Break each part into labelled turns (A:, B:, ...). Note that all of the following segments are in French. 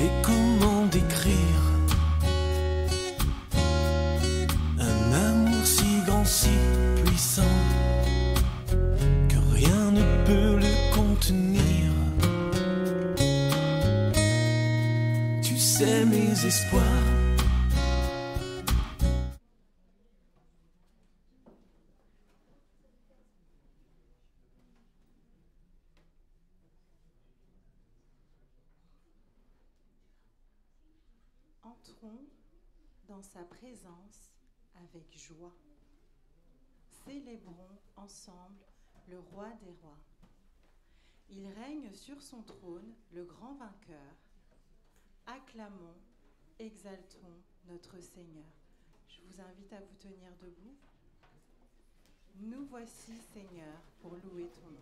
A: Et comment décrire un amour si grand, si puissant, que rien ne peut le contenir. Tu sais mes espoirs.
B: Entrons dans sa présence avec joie. Célébrons ensemble le roi des rois. Il règne sur son trône, le grand vainqueur. Acclamons, exaltons notre Seigneur. Je vous invite à vous tenir debout. Nous voici, Seigneur, pour louer ton nom.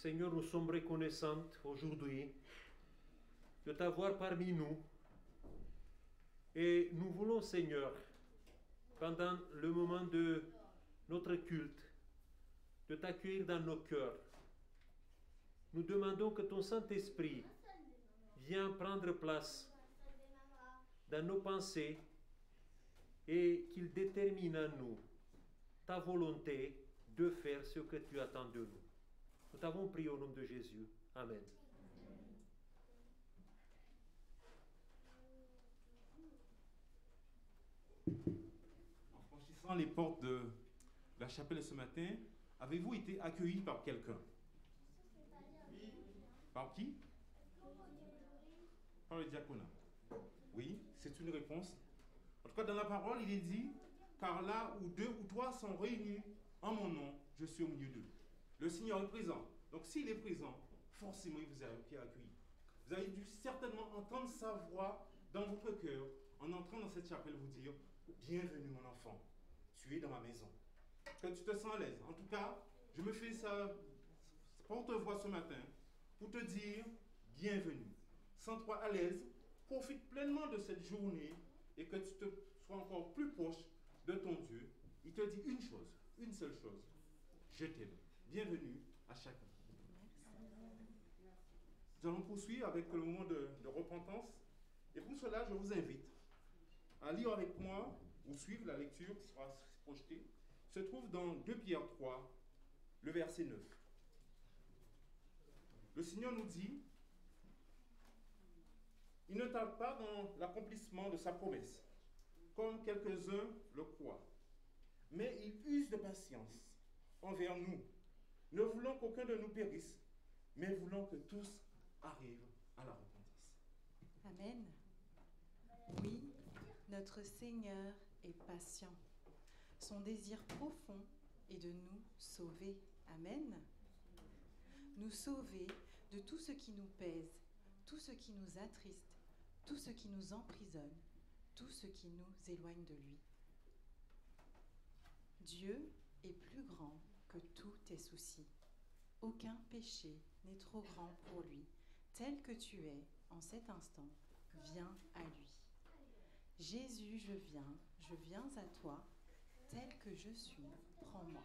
C: Seigneur, nous sommes reconnaissants aujourd'hui de t'avoir parmi nous. Et nous voulons, Seigneur, pendant le moment de notre culte, de t'accueillir dans nos cœurs. Nous demandons que ton Saint-Esprit vienne prendre place dans nos pensées et qu'il détermine en nous ta volonté de faire ce que tu attends de nous. Nous t'avons prié au nom de Jésus. Amen.
D: En franchissant les portes de la chapelle ce matin, avez-vous été accueillis par quelqu'un? Oui. Par qui? Par le diaconat. Oui, c'est une réponse. En tout cas, dans la parole, il est dit, car là où 2 ou 3 sont réunis en mon nom, je suis au milieu d'eux. Le Seigneur est présent. Donc s'il est présent, forcément il vous a accueilli. Vous avez dû certainement entendre sa voix dans votre cœur en entrant dans cette chapelle vous dire « Bienvenue mon enfant, tu es dans ma maison ». Que tu te sens à l'aise. En tout cas, je me fais ça porte-voix ce matin pour te dire « Bienvenue ». Sens-toi à l'aise, profite pleinement de cette journée et que tu te sois encore plus proche de ton Dieu. Il te dit une chose, une seule chose. Je t'aime. Bienvenue à chacun. Nous allons poursuivre avec le moment de repentance. Et pour cela, je vous invite à lire avec moi ou suivre la lecture qui sera projetée se trouve dans 2 Pierre 3, le verset 9. Le Seigneur nous dit, il ne tarde pas dans l'accomplissement de sa promesse, comme quelques-uns le croient, mais il use de patience envers nous, ne voulant qu'aucun de nous périsse, mais voulant que tous arrivent à la repentance.
B: Amen. Oui, notre Seigneur est patient. Son désir profond est de nous sauver. Amen. Nous sauver de tout ce qui nous pèse, tout ce qui nous attriste, tout ce qui nous emprisonne, tout ce qui nous éloigne de lui. Dieu est plus grand que tous tes soucis. Aucun péché n'est trop grand pour lui. Tel que tu es en cet instant, viens à lui. Jésus, je viens à toi, tel que je suis, prends-moi.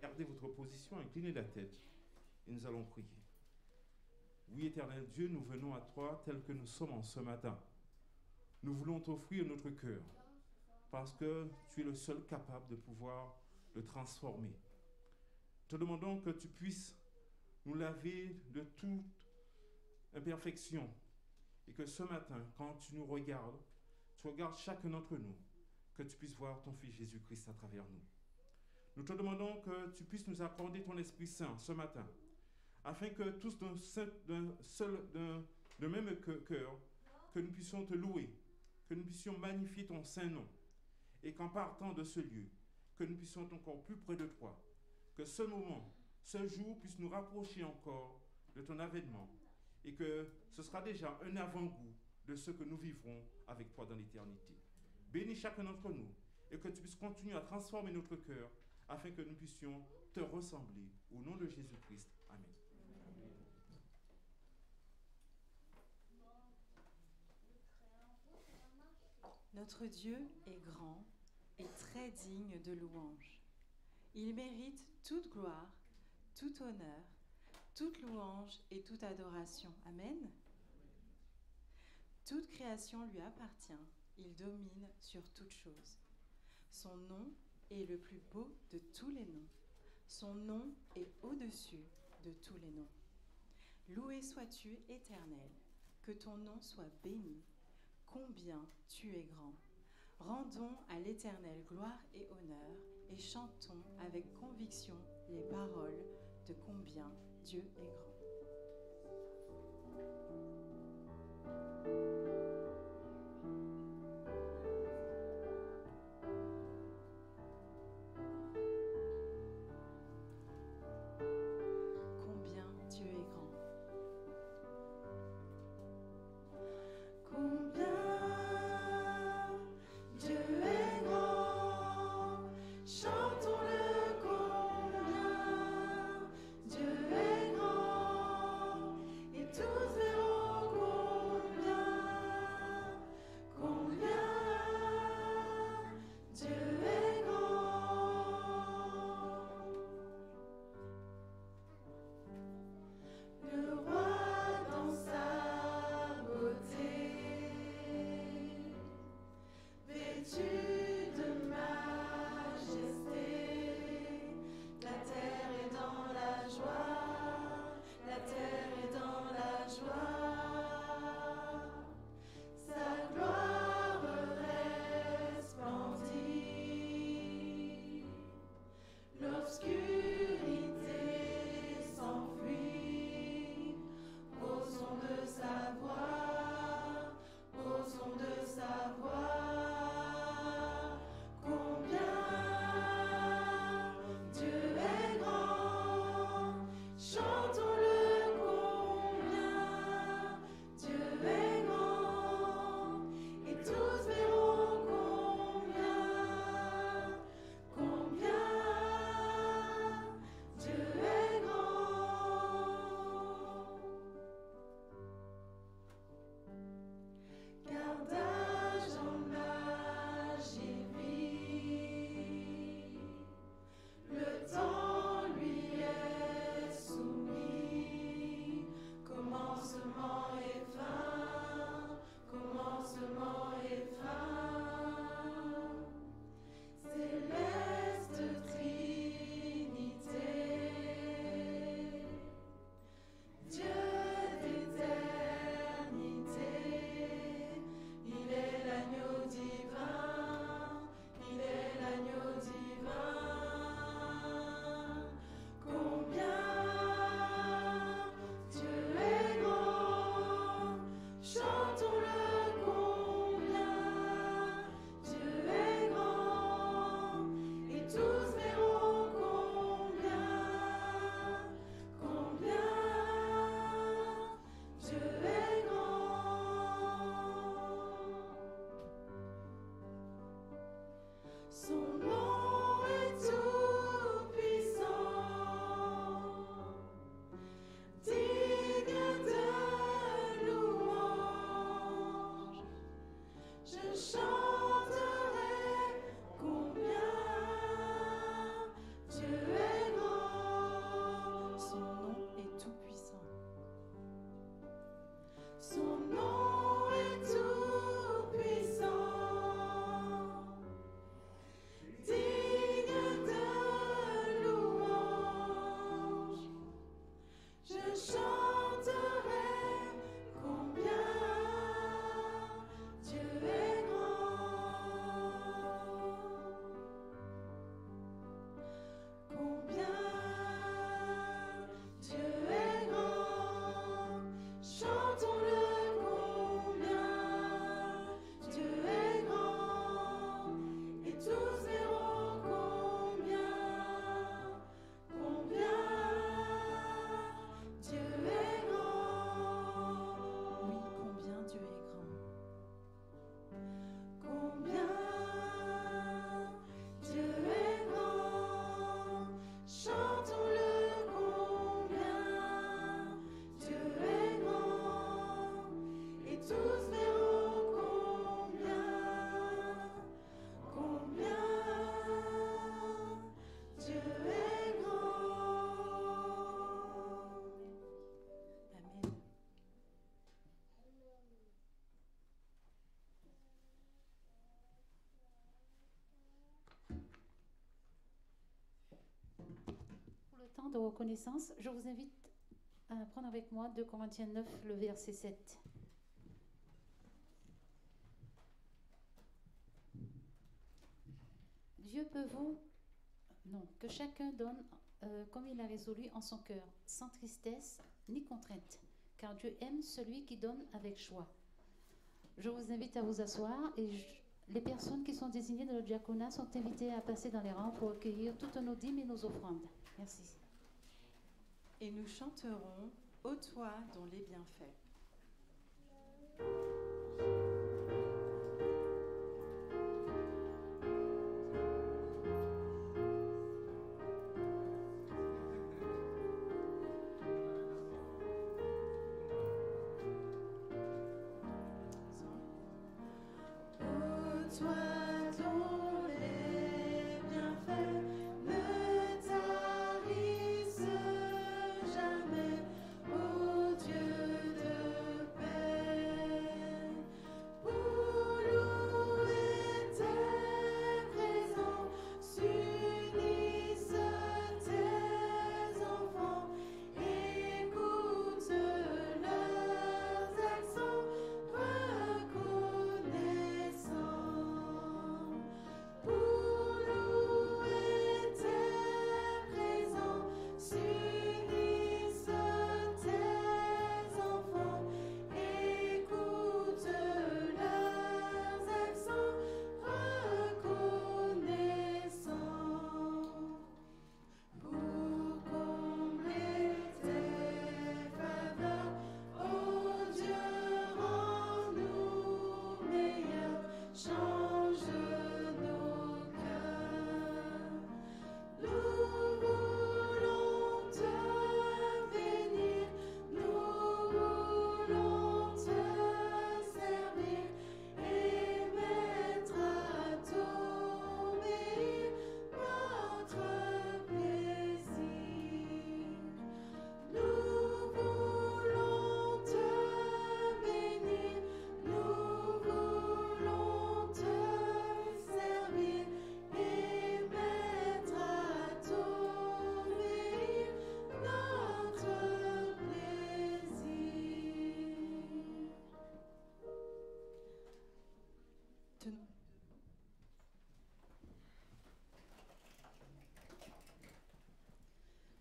D: Gardez votre position, inclinez la tête et nous allons prier. Oui, éternel Dieu, nous venons à toi tel que nous sommes en ce matin. Nous voulons t'offrir notre cœur parce que tu es le seul capable de pouvoir le transformer. Te demandons que tu puisses nous laver de toute imperfection et que ce matin, quand tu nous regardes, tu regardes chacun d'entre nous, que tu puisses voir ton Fils Jésus-Christ à travers nous. Nous te demandons que tu puisses nous accorder ton Esprit Saint ce matin, afin que tous d'un même cœur, que nous puissions te louer, que nous puissions magnifier ton saint nom, et qu'en partant de ce lieu, que nous puissions être encore plus près de toi, que ce moment, ce jour puisse nous rapprocher encore de ton avènement, et que ce sera déjà un avant-goût de ce que nous vivrons avec toi dans l'éternité. Bénis chacun d'entre nous, et que tu puisses continuer à transformer notre cœur, afin que nous puissions te ressembler. Au nom de Jésus-Christ. Amen.
B: Notre Dieu est grand et très digne de louange. Il mérite toute gloire, tout honneur, toute louange et toute adoration. Amen. Toute création lui appartient. Il domine sur toute chose. Son nom est le plus beau de tous les noms. Son nom est au-dessus de tous les noms. Loué sois-tu, Éternel, que ton nom soit béni. Combien tu es grand. Rendons à l'Éternel gloire et honneur et chantons avec conviction les paroles de combien Dieu est grand.
E: Tous verront combien de reconnaissance, je vous invite à prendre avec moi 2 Corinthiens 9, le verset 7. Dieu peut que chacun donne comme il a résolu en son cœur, sans tristesse ni contrainte, car Dieu aime celui qui donne avec joie. Je vous invite à vous asseoir et les personnes qui sont désignées dans le diaconat sont invitées à passer dans les rangs pour accueillir toutes nos dîmes et nos offrandes. Merci.
B: Et nous chanterons « Ô toi dont les bienfaits ».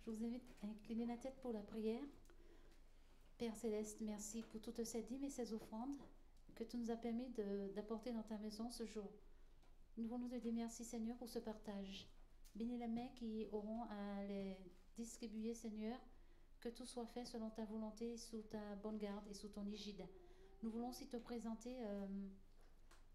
E: Je vous invite à incliner la tête pour la prière. Père Céleste, merci pour toutes ces dîmes et ces offrandes que tu nous as permis d'apporter dans ta maison ce jour. Nous voulons te dire merci, Seigneur, pour ce partage. Bénis les mains qui auront à les distribuer, Seigneur, que tout soit fait selon ta volonté, sous ta bonne garde et sous ton égide. Nous voulons aussi te présenter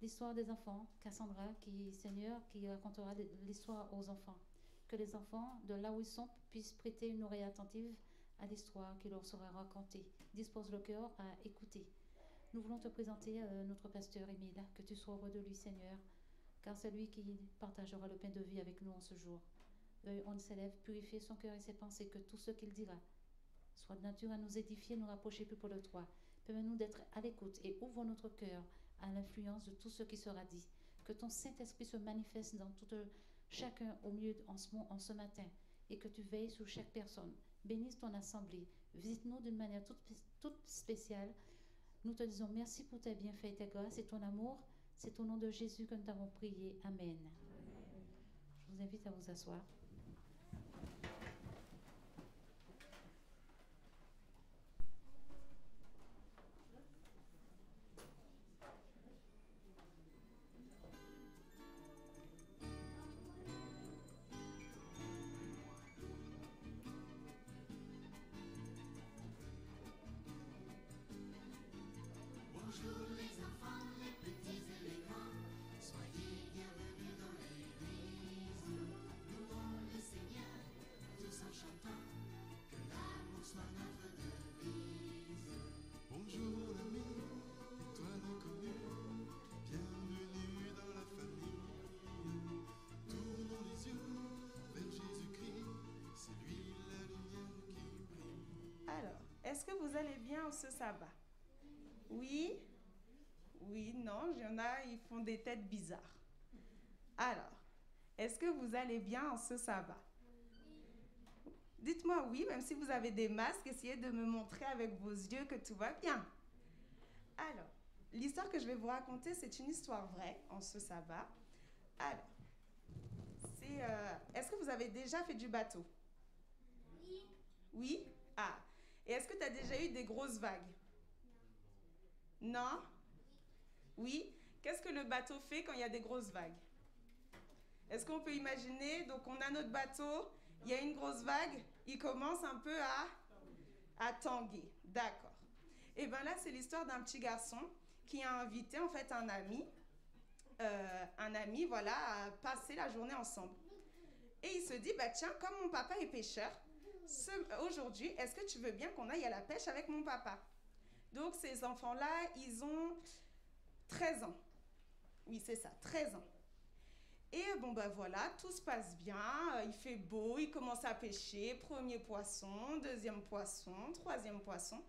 E: l'histoire des enfants, Cassandra, Seigneur, qui racontera l'histoire aux enfants. Que les enfants, de là où ils sont, puissent prêter une oreille attentive à l'histoire qui leur sera racontée. Dispose le cœur à écouter. Nous voulons te présenter notre pasteur Émile, que tu sois heureux de lui, Seigneur, car c'est lui qui partagera le pain de vie avec nous en ce jour. Veuille, on s'élève, purifier son cœur et ses pensées, que tout ce qu'il dira soit de nature à nous édifier, nous rapprocher plus près de toi. Permets-nous d'être à l'écoute et ouvre notre cœur à l'influence de tout ce qui sera dit. Que ton Saint-Esprit se manifeste dans chacun au milieu en ce matin, et que tu veilles sur chaque personne. Bénisse ton assemblée. Visite-nous d'une manière toute spéciale. Nous te disons merci pour tes bienfaits et tes grâces et ton amour. C'est au nom de Jésus que nous t'avons prié. Amen. Je vous invite à vous asseoir.
F: Est-ce que vous allez bien en ce sabbat? Oui? Oui, non, il y en a, ils font des têtes bizarres. Alors, est-ce que vous allez bien en ce sabbat? Dites-moi oui, même si vous avez des masques, essayez de me montrer avec vos yeux que tout va bien. Alors, l'histoire que je vais vous raconter, c'est une histoire vraie en ce sabbat. Alors, est-ce que vous avez déjà fait du bateau? Oui. Oui? Ah. Et est-ce que tu as déjà eu des grosses vagues? Non? Oui? Qu'est-ce que le bateau fait quand il y a des grosses vagues? Est-ce qu'on peut imaginer? Donc, on a notre bateau, il y a une grosse vague, il commence un peu à tanguer. D'accord. Et bien là, c'est l'histoire d'un petit garçon qui a invité en fait un ami, voilà, à passer la journée ensemble. Et il se dit, bah tiens, comme mon papa est pêcheur, aujourd'hui, est-ce que tu veux bien qu'on aille à la pêche avec mon papa? Donc, ces enfants-là, ils ont 13 ans. Oui, c'est ça, 13 ans. Et bon, ben voilà, tout se passe bien, il fait beau, il commence à pêcher, premier poisson, deuxième poisson, troisième poisson,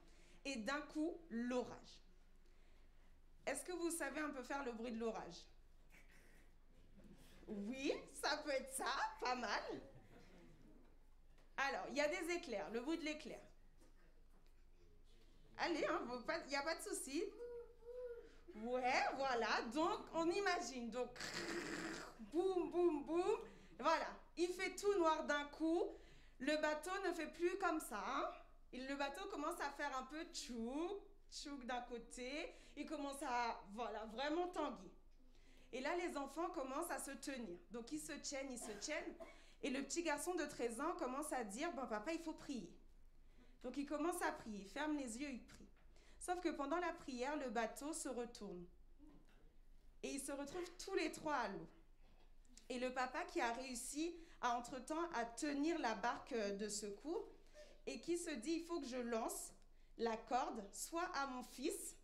F: et d'un coup, l'orage. Est-ce que vous savez un peu faire le bruit de l'orage? Oui, ça peut être ça, pas mal. Alors, il y a des éclairs, le bruit de l'éclair. Allez, il n'y a pas de souci. Ouais, voilà, donc on imagine, donc boum, boum, boum, voilà, il fait tout noir d'un coup, le bateau ne fait plus comme ça, hein? Le bateau commence à faire un peu tchouk, tchouk d'un côté, il commence à, voilà, vraiment tanguer. Et là, les enfants commencent à se tenir, donc ils se tiennent, et le petit garçon de 13 ans commence à dire, bon papa, il faut prier. Donc il commence à prier, il ferme les yeux, il prie. Sauf que pendant la prière, le bateau se retourne. Et ils se retrouvent tous les trois à l'eau. Et le papa qui a réussi, entre-temps, à tenir la barque de secours et qui se dit, il faut que je lance la corde, soit à mon fils,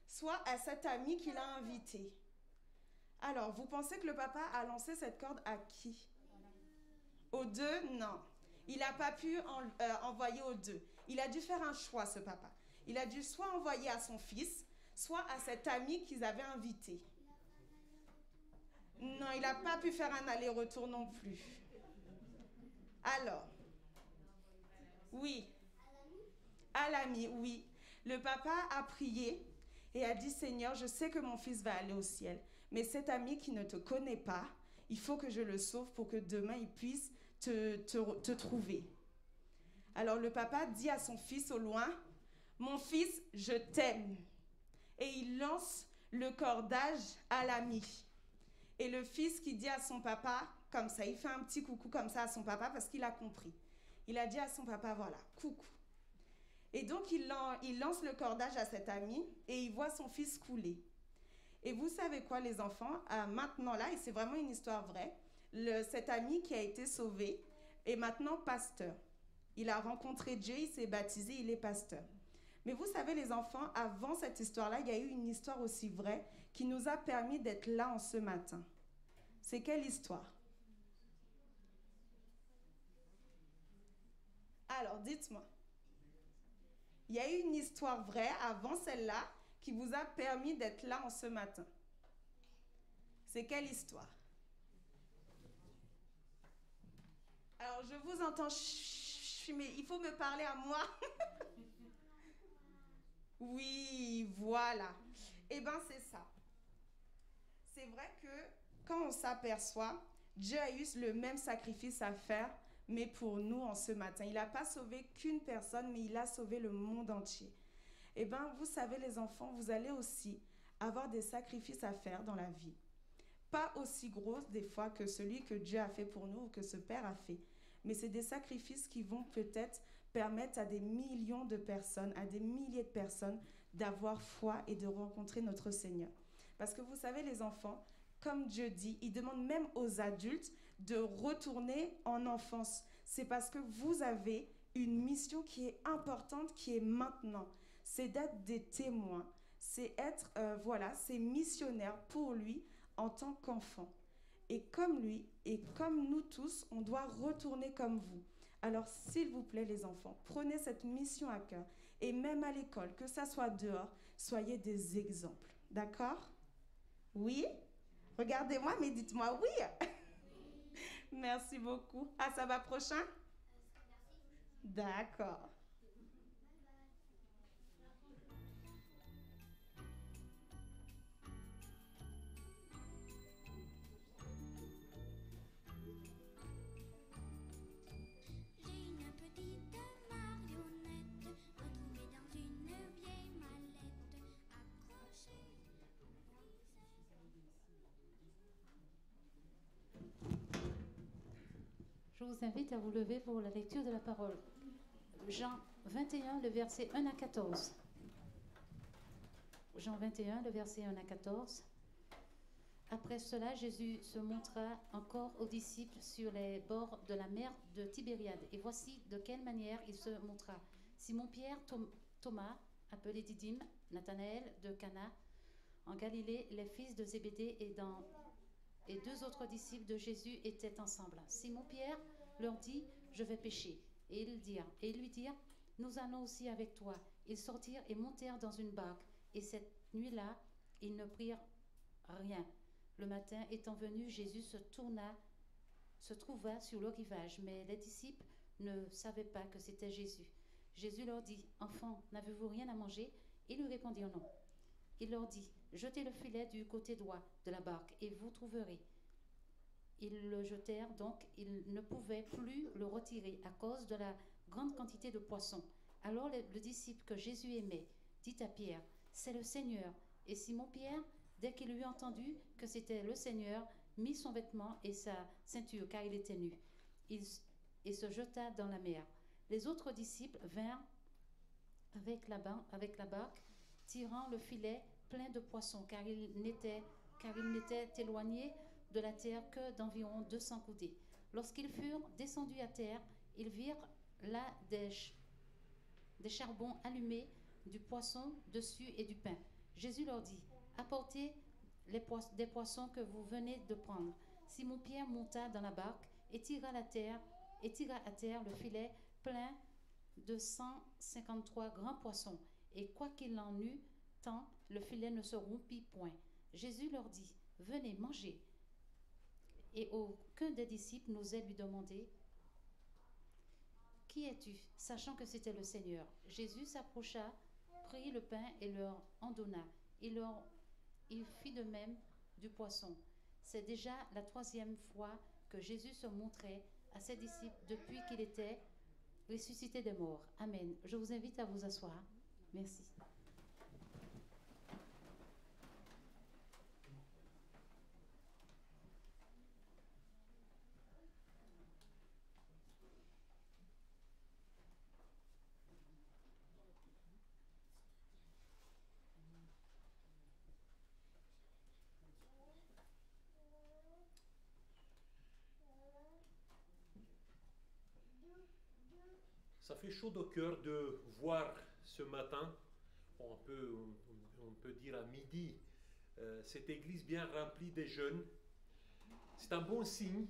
F: soit à cet ami qu'il a invité. Alors, vous pensez que le papa a lancé cette corde à qui? Aux deux? Non. Il n'a pas pu envoyer aux deux. Il a dû faire un choix, ce papa. Il a dû soit envoyer à son fils, soit à cet ami qu'ils avaient invité. Non, il n'a pas pu faire un aller-retour non plus. Alors, oui, à l'ami, oui. Le papa a prié et a dit, Seigneur, je sais que mon fils va aller au ciel, mais cet ami qui ne te connaît pas, il faut que je le sauve pour que demain il puisse te trouver. Alors le papa dit à son fils au loin, mon fils, je t'aime. Et il lance le cordage à l'ami. Et le fils qui dit à son papa, comme ça, il fait un petit coucou comme ça à son papa parce qu'il a compris. Il a dit à son papa, voilà, coucou. Et donc il lance le cordage à cet ami et il voit son fils couler. Et vous savez quoi les enfants, maintenant là, et c'est vraiment une histoire vraie, cet ami qui a été sauvé est maintenant pasteur. Il a rencontré Dieu, il s'est baptisé, il est pasteur. Mais vous savez les enfants, avant cette histoire-là, il y a eu une histoire aussi vraie qui nous a permis d'être là en ce matin. C'est quelle histoire? Alors, dites-moi. Il y a eu une histoire vraie avant celle-là qui vous a permis d'être là en ce matin. C'est quelle histoire? Alors, je vous entends, mais il faut me parler à moi. Oui, voilà. Eh bien, c'est ça. C'est vrai que quand on s'aperçoit, Dieu a eu le même sacrifice à faire, mais pour nous en ce matin. Il n'a pas sauvé qu'une personne, mais il a sauvé le monde entier. Eh bien, vous savez les enfants, vous allez aussi avoir des sacrifices à faire dans la vie. Pas aussi grosses des fois que celui que Dieu a fait pour nous ou que ce Père a fait. Mais c'est des sacrifices qui vont peut-être permettre à des millions de personnes, à des milliers de personnes d'avoir foi et de rencontrer notre Seigneur. Parce que vous savez les enfants, comme Dieu dit, il demande même aux adultes de retourner en enfance. C'est parce que vous avez une mission qui est importante, qui est maintenant. C'est d'être des témoins, c'est être, c'est missionnaire pour lui en tant qu'enfant. Et comme lui, et comme nous tous, on doit retourner comme vous. Alors, s'il vous plaît, les enfants, prenez cette mission à cœur. Et même à l'école, que ça soit dehors, soyez des exemples. D'accord? Oui? Regardez-moi, mais dites-moi oui. Merci beaucoup. À ça va prochain? D'accord.
G: J'ai une petite marionnette retrouvée dans une vieille mallette accrochée.
E: Je vous invite à vous lever pour la lecture de la parole. Jean 21, le verset 1 à 14. Jean 21, le verset 1 à 14. Après cela, Jésus se montra encore aux disciples sur les bords de la mer de Tibériade. Et voici de quelle manière il se montra. Simon-Pierre, Thomas, appelé Didyme, Nathanaël de Cana, en Galilée, les fils de Zébédée et deux autres disciples de Jésus étaient ensemble. Simon-Pierre leur dit, je vais pêcher. Et ils lui dirent, nous allons aussi avec toi. Ils sortirent et montèrent dans une barque. Et cette nuit-là, ils ne prirent rien. Le matin étant venu, Jésus se trouva sur le rivage, mais les disciples ne savaient pas que c'était Jésus. Jésus leur dit, enfants, n'avez-vous rien à manger? Ils lui répondirent non. Il leur dit, jetez le filet du côté droit de la barque et vous trouverez. Ils le jetèrent, donc ils ne pouvaient plus le retirer à cause de la grande quantité de poissons. Alors le disciple que Jésus aimait dit à Pierre, c'est le Seigneur. Et Simon-Pierre, dès qu'il eut entendu que c'était le Seigneur, mit son vêtement et sa ceinture, car il était nu, et se jeta dans la mer. Les autres disciples vinrent avec la barque, tirant le filet plein de poissons, car ils n'étaient éloignés de la terre que d'environ 200 coudées. Lorsqu'ils furent descendus à terre, ils virent là des charbons allumés, du poisson dessus et du pain. Jésus leur dit, apportez des poissons que vous venez de prendre. Simon-Pierre monta dans la barque et tira à terre le filet plein de 153 grands poissons. Et quoi qu'il en eût tant, le filet ne se rompit point. Jésus leur dit, venez manger. Et aucun des disciples n'osait lui demander, qui es-tu? Sachant que c'était le Seigneur. Jésus s'approcha, prit le pain et leur en donna. Il fit de même du poisson. C'est déjà la 3e fois que Jésus se montrait à ses disciples depuis qu'il était ressuscité des morts. Amen. Je vous invite à vous asseoir. Merci.
C: Ça fait chaud au cœur de voir ce matin, on peut dire à midi, cette église bien remplie de jeunes. C'est un bon signe,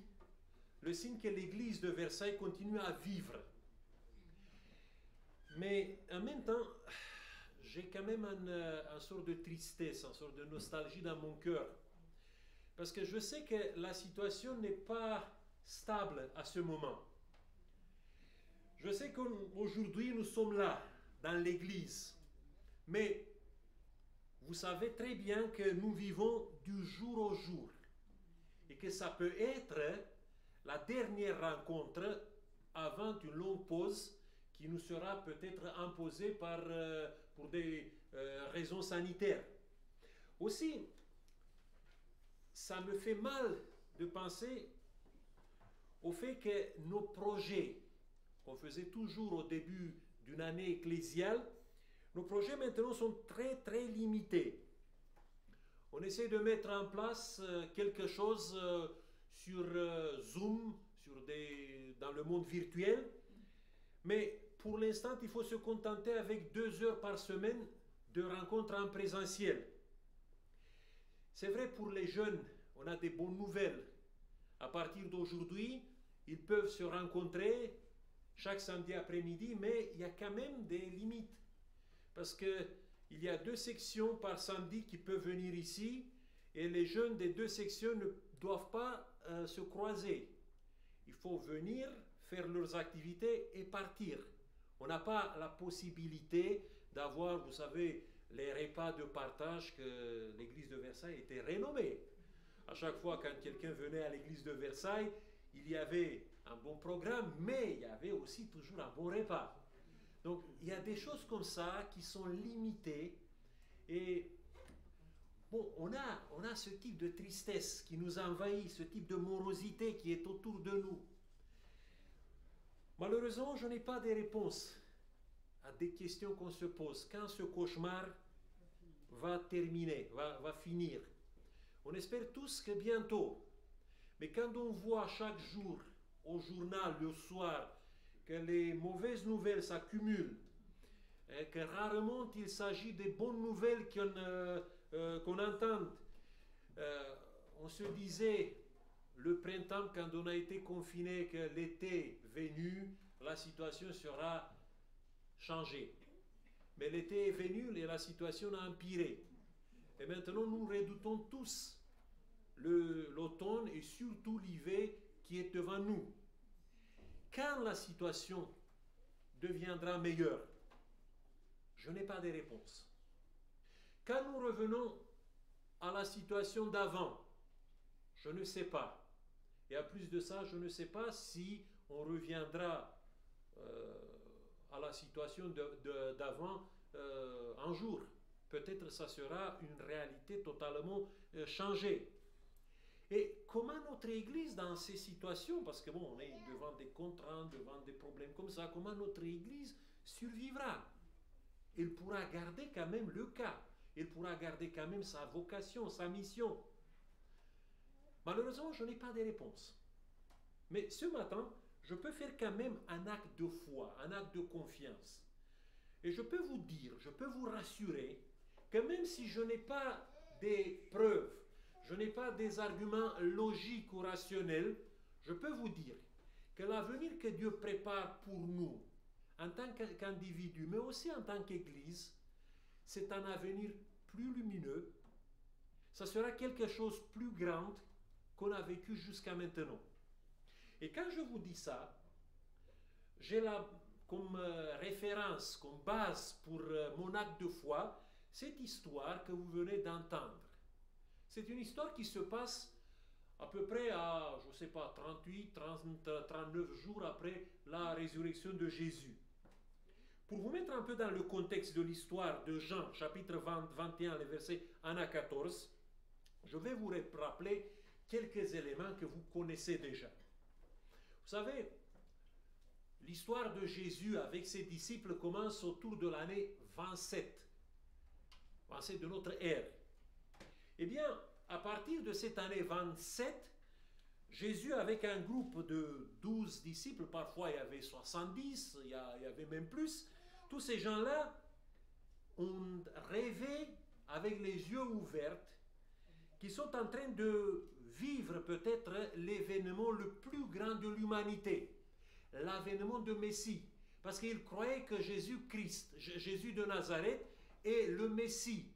C: le signe que l'église de Versailles continue à vivre. Mais en même temps, j'ai quand même une sorte de tristesse, une sorte de nostalgie dans mon cœur. Parce que je sais que la situation n'est pas stable à ce moment. Je sais qu'aujourd'hui nous sommes là, dans l'église, mais vous savez très bien que nous vivons du jour au jour et que ça peut être la dernière rencontre avant une longue pause qui nous sera peut-être imposée pour des raisons sanitaires. Aussi, ça me fait mal de penser au fait que nos projets qu'on faisait toujours au début d'une année ecclésiale, nos projets maintenant sont très très limités. On essaie de mettre en place quelque chose sur Zoom, dans le monde virtuel, mais pour l'instant, il faut se contenter avec 2 heures par semaine de rencontres en présentiel. C'est vrai pour les jeunes, on a des bonnes nouvelles. À partir d'aujourd'hui, ils peuvent se rencontrer chaque samedi après-midi, mais il y a quand même des limites. Parce qu'il y a 2 sections par samedi qui peuvent venir ici, et les jeunes des 2 sections ne doivent pas se croiser. Il faut venir faire leurs activités et partir. On n'a pas la possibilité d'avoir, vous savez, les repas de partage que l'église de Versailles était renommée. À chaque fois quand quelqu'un venait à l'église de Versailles, il y avait un bon programme, mais il y avait aussi toujours un bon repas. Donc il y a des choses comme ça qui sont limitées. Et bon, on a ce type de tristesse qui nous envahit, ce type de morosité qui est autour de nous. Malheureusement, je n'ai pas de réponse à des questions qu'on se pose. Quand ce cauchemar va terminer, va finir? On espère tous que bientôt. Mais quand on voit chaque jour au journal, le soir, que les mauvaises nouvelles s'accumulent, et que rarement il s'agit des bonnes nouvelles qu'on entend, on se disait le printemps, quand on a été confiné, que l'été venu, la situation sera changée. Mais l'été est venu et la situation a empiré. Et maintenant, nous redoutons tous l'automne et surtout l'hiver qui est devant nous. Quand la situation deviendra meilleure? Je n'ai pas de réponse. Quand nous revenons à la situation d'avant, je ne sais pas. Et à plus de ça, je ne sais pas si on reviendra à la situation d'avant un jour. Peut-être ça sera une réalité totalement changée. Et comment notre Église dans ces situations, parce que bon, on est devant des contraintes, devant des problèmes comme ça, comment notre Église survivra? Elle pourra garder quand même le cap, elle pourra garder quand même sa vocation, sa mission. Malheureusement, je n'ai pas de réponse. Mais ce matin, je peux faire quand même un acte de foi, un acte de confiance. Et je peux vous dire, je peux vous rassurer que même si je n'ai pas des preuves, je n'ai pas des arguments logiques ou rationnels, je peux vous dire que l'avenir que Dieu prépare pour nous, en tant qu'individu, mais aussi en tant qu'Église, c'est un avenir plus lumineux. Ça sera quelque chose de plus grand qu'on a vécu jusqu'à maintenant. Et quand je vous dis ça, j'ai là comme référence, comme base pour mon acte de foi, cette histoire que vous venez d'entendre. C'est une histoire qui se passe à peu près à, je ne sais pas, 38, 30, 39 jours après la résurrection de Jésus. Pour vous mettre un peu dans le contexte de l'histoire de Jean, chapitre 21, les versets 1 à 14, je vais vous rappeler quelques éléments que vous connaissez déjà. Vous savez, l'histoire de Jésus avec ses disciples commence autour de l'année 27 de notre ère. Eh bien, à partir de cette année 27, Jésus, avec un groupe de 12 disciples, parfois il y avait 70, il y avait même plus, tous ces gens-là ont rêvé avec les yeux ouverts qu'ils sont en train de vivre peut-être l'événement le plus grand de l'humanité, l'avènement de Messie, parce qu'ils croyaient que Jésus-Christ, Jésus de Nazareth, est le Messie.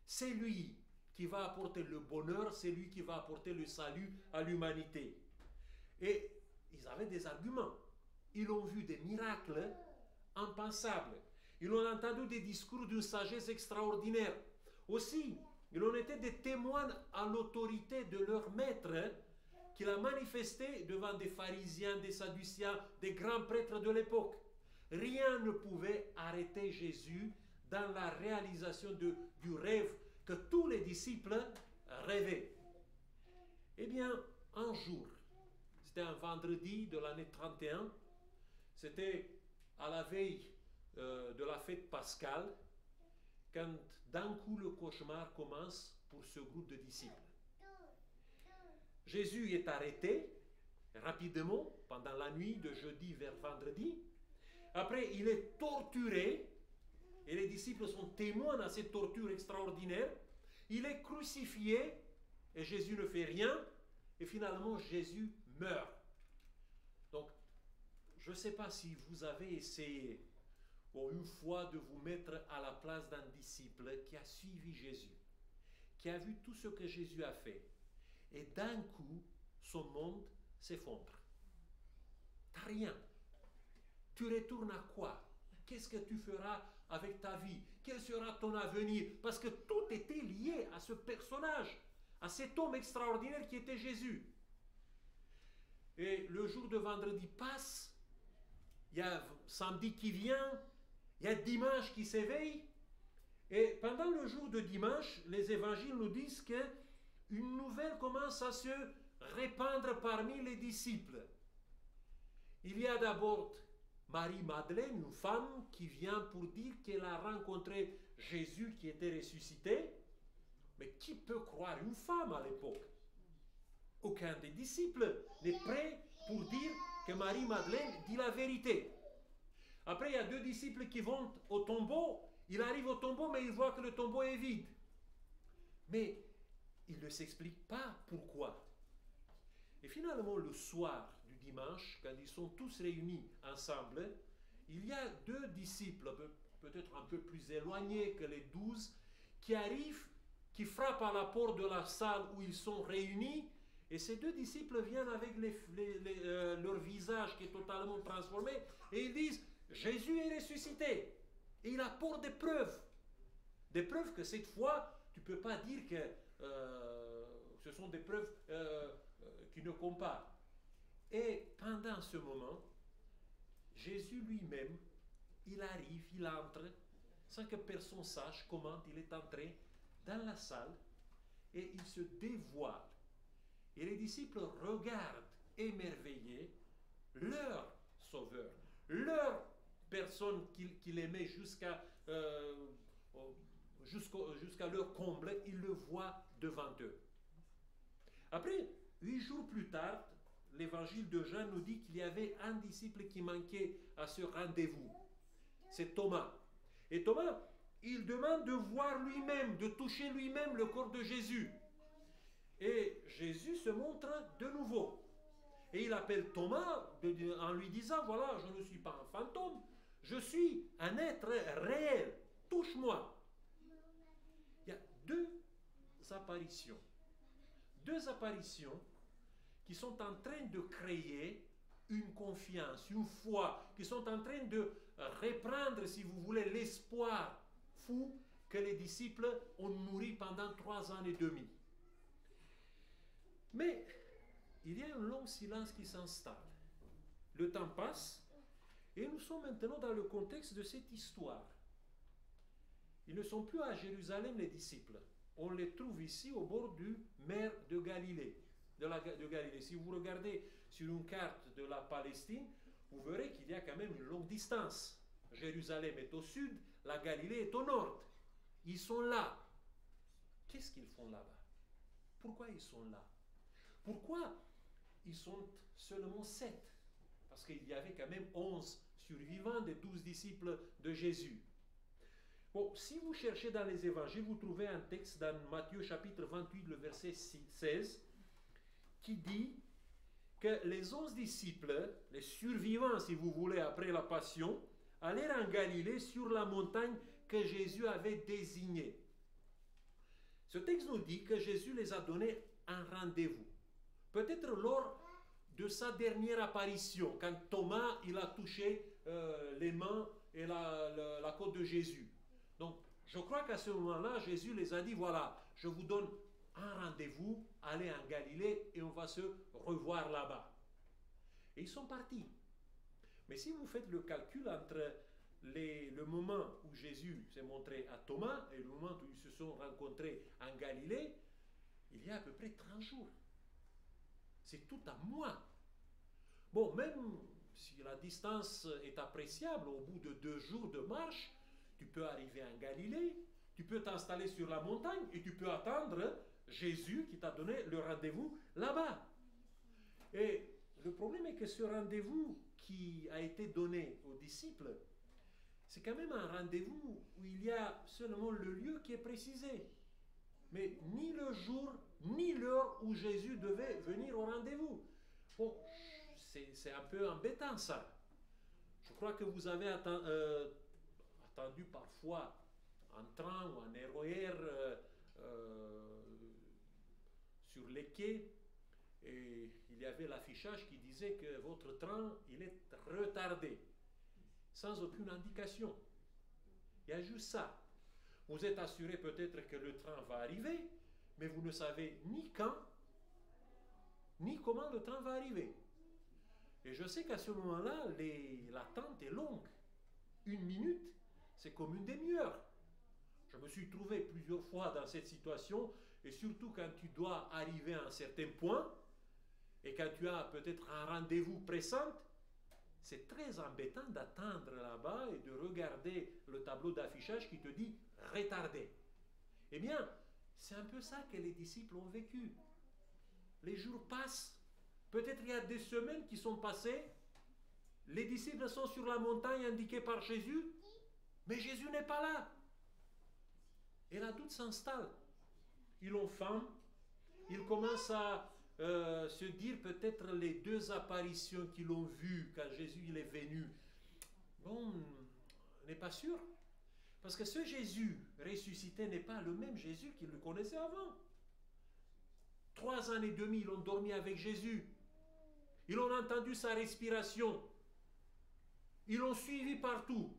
C: C'est lui qui va apporter le bonheur, c'est lui qui va apporter le salut à l'humanité. Et ils avaient des arguments. Ils ont vu des miracles impensables. Ils ont entendu des discours d'une sagesse extraordinaire. Aussi, ils ont été des témoins à l'autorité de leur maître qu'il a manifesté devant des pharisiens, des sadduciens, des grands prêtres de l'époque. Rien ne pouvait arrêter Jésus dans la réalisation du rêve que tous les disciples rêvaient. Eh bien, un jour, c'était un vendredi de l'année 31, c'était à la veille de la fête pascale, quand d'un coup le cauchemar commence pour ce groupe de disciples. Jésus est arrêté rapidement pendant la nuit de jeudi vers vendredi. Après, il est torturé. Et les disciples sont témoins de cette torture extraordinaire. Il est crucifié et Jésus ne fait rien. Et finalement, Jésus meurt. Donc, je ne sais pas si vous avez essayé une fois de vous mettre à la place d'un disciple qui a suivi Jésus, qui a vu tout ce que Jésus a fait. Et d'un coup, son monde s'effondre. rien. Tu retournes à quoi? Qu'est-ce que tu feras avec ta vie? Quel sera ton avenir? Parce que tout était lié à ce personnage, à cet homme extraordinaire qui était Jésus. Et le jour de vendredi passe, il y a samedi qui vient, il y a dimanche qui s'éveille. Et pendant le jour de dimanche, les évangiles nous disent qu'une nouvelle commence à se répandre parmi les disciples. Il y a d'abord Marie-Madeleine, une femme qui vient pour dire qu'elle a rencontré Jésus qui était ressuscité. Mais qui peut croire une femme à l'époque? Aucun des disciples n'est prêt pour dire que Marie-Madeleine dit la vérité. Après, il y a deux disciples qui vont au tombeau. Il arrive au tombeau, mais il voit que le tombeau est vide. Mais il ne s'explique pas pourquoi. Et finalement, le soir du dimanche, quand ils sont tous réunis ensemble, il y a deux disciples, peut-être un peu plus éloignés que les 12, qui arrivent, qui frappent à la porte de la salle où ils sont réunis. Et ces deux disciples viennent avec leur visage qui est totalement transformé et ils disent « Jésus est ressuscité ». Et il apporte des preuves. Des preuves que cette fois, tu ne peux pas dire que ce sont des preuves qui ne comptent pas. Et pendant ce moment, Jésus lui-même, il arrive, il entre, sans que personne sache comment il est entré dans la salle et il se dévoile. Et les disciples regardent émerveillés leur sauveur, leur personne qu'il aimait jusqu'à leur comble, ils le voient devant eux. Après, 8 jours plus tard, l'évangile de Jean nous dit qu'il y avait un disciple qui manquait à ce rendez-vous. C'est Thomas. Et Thomas, il demande de voir lui-même, de toucher lui-même le corps de Jésus. Et Jésus se montre de nouveau. Et il appelle Thomas en lui disant, voilà, je ne suis pas un fantôme, je suis un être réel, touche-moi. Il y a deux apparitions qui sont en train de créer une confiance, une foi, qui sont en train de reprendre, si vous voulez, l'espoir fou que les disciples ont nourri pendant 3 ans et demi. Mais il y a un long silence qui s'installe. Le temps passe et nous sommes maintenant dans le contexte de cette histoire. Ils ne sont plus à Jérusalem, les disciples. On les trouve ici au bord du mer de Galilée. Si vous regardez sur une carte de la Palestine, vous verrez qu'il y a quand même une longue distance. Jérusalem est au sud, la Galilée est au nord. Ils sont là. Qu'est-ce qu'ils font là-bas? Pourquoi ils sont là? Pourquoi ils sont seulement 7? Parce qu'il y avait quand même 11 survivants des 12 disciples de Jésus. Bon, si vous cherchez dans les évangiles, vous trouvez un texte dans Matthieu chapitre 28, le verset 16, qui dit que les 11 disciples, les survivants, si vous voulez, après la Passion, allèrent en Galilée sur la montagne que Jésus avait désignée. Ce texte nous dit que Jésus les a donné un rendez-vous. Peut-être lors de sa dernière apparition, quand Thomas il a touché les mains et la côte de Jésus. Donc, je crois qu'à ce moment-là, Jésus les a dit, voilà, je vous donne un rendez-vous, allez en Galilée et on va se revoir là-bas. Et ils sont partis. Mais si vous faites le calcul entre le moment où Jésus s'est montré à Thomas et le moment où ils se sont rencontrés en Galilée, il y a à peu près 30 jours. C'est tout un mois. Bon, même si la distance est appréciable, au bout de 2 jours de marche, tu peux arriver en Galilée, tu peux t'installer sur la montagne et tu peux attendre Jésus qui t'a donné le rendez-vous là-bas. Et le problème est que ce rendez-vous qui a été donné aux disciples, c'est quand même un rendez-vous où il y a seulement le lieu qui est précisé. Mais ni le jour, ni l'heure où Jésus devait venir au rendez-vous. Bon, c'est un peu embêtant ça. Je crois que vous avez attendu parfois en train ou en RER sur les quais Et il y avait l'affichage qui disait que votre train, il est retardé, sans aucune indication. Il y a juste ça. Vous êtes assuré peut-être que le train va arriver, mais vous ne savez ni quand, ni comment le train va arriver. Et je sais qu'à ce moment-là, l'attente est longue. 1 minute, c'est comme une demi-heure. Je me suis trouvé plusieurs fois dans cette situation, et surtout quand tu dois arriver à un certain point, et quand tu as peut-être un rendez-vous pressant, c'est très embêtant d'attendre là-bas et de regarder le tableau d'affichage qui te dit « retardé ». Eh bien, c'est un peu ça que les disciples ont vécu. Les jours passent. Peut-être il y a des semaines qui sont passées. Les disciples sont sur la montagne indiquée par Jésus, mais Jésus n'est pas là. Et la doute s'installe. Ils ont faim. Ils commencent à se dire peut-être les 2 apparitions qu'ils ont vues quand Jésus il est venu. Bon, on n'est pas sûr. Parce que ce Jésus ressuscité n'est pas le même Jésus qu'ils le connaissaient avant. 3 ans et demi, ils ont dormi avec Jésus. Ils ont entendu sa respiration. Ils l'ont suivi partout.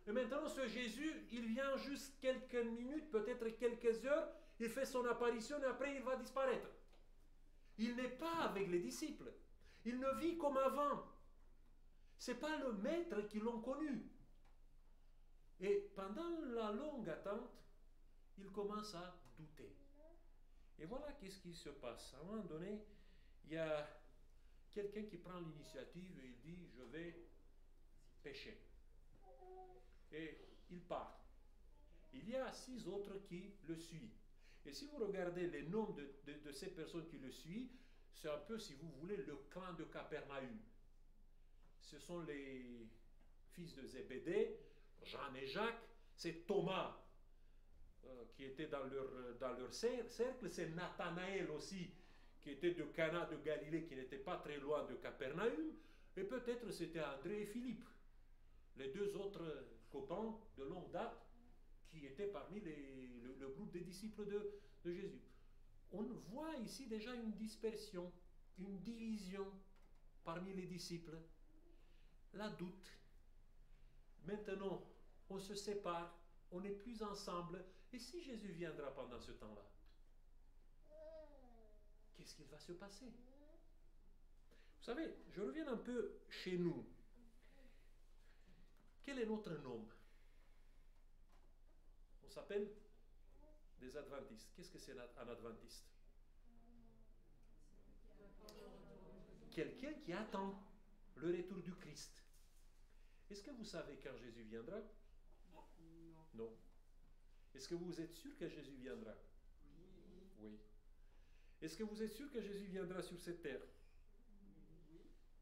C: Et maintenant, ce Jésus, il vient juste quelques minutes, peut-être quelques heures, il fait son apparition et après il va disparaître. Il n'est pas avec les disciples. Il ne vit comme avant. Ce n'est pas le maître qui l'ont connu. Et pendant la longue attente, il commence à douter. Et voilà qu'est-ce qui se passe. À un moment donné, il y a quelqu'un qui prend l'initiative et il dit « je vais pêcher ». Et il part. Il y a 6 autres qui le suivent. Et si vous regardez les noms de ces personnes qui le suivent, c'est un peu, si vous voulez, le clan de Capernaum. Ce sont les fils de Zébédée, Jean et Jacques, c'est Thomas qui était dans leur cercle, c'est Nathanaël aussi, qui était de Cana de Galilée, qui n'était pas très loin de Capernaum, et peut-être c'était André et Philippe, les 2 autres copains de longue date, qui étaient parmi le groupe des disciples de Jésus. On voit ici déjà une dispersion, une division parmi les disciples. La doute. Maintenant, on se sépare, on n'est plus ensemble. Et si Jésus viendra pendant ce temps-là, qu'est-ce qu'il va se passer? Vous savez, je reviens un peu chez nous. Quel est notre nom? On s'appelle des adventistes. Qu'est-ce que c'est un adventiste? Quelqu'un qui attend le retour du Christ. Est-ce que vous savez quand Jésus viendra? Non. Est-ce que vous êtes sûr que Jésus viendra? Oui. Est-ce que vous êtes sûr que Jésus viendra sur cette terre?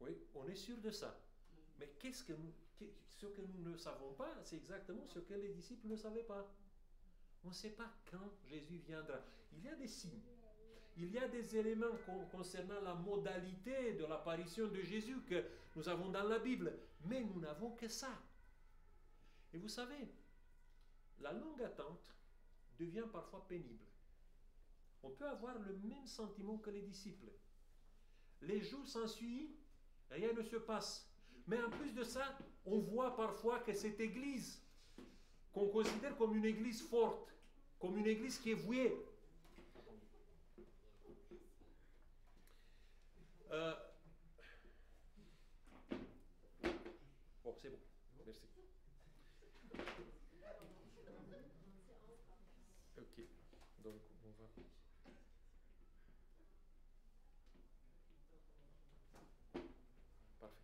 C: Oui, on est sûr de ça. Mais ce que nous ne savons pas, c'est exactement ce que les disciples ne savaient pas. On ne sait pas quand Jésus viendra. Il y a des signes. Il y a des éléments concernant la modalité de l'apparition de Jésus que nous avons dans la Bible. Mais nous n'avons que ça. Et vous savez, la longue attente devient parfois pénible. On peut avoir le même sentiment que les disciples. Les jours s'ensuivent, rien ne se passe. Mais en plus de ça, on voit parfois que cette église, qu'on considère comme une église forte, comme une église qui est vouée, bon, c'est bon. Merci. Ok. Donc, on va... Parfait.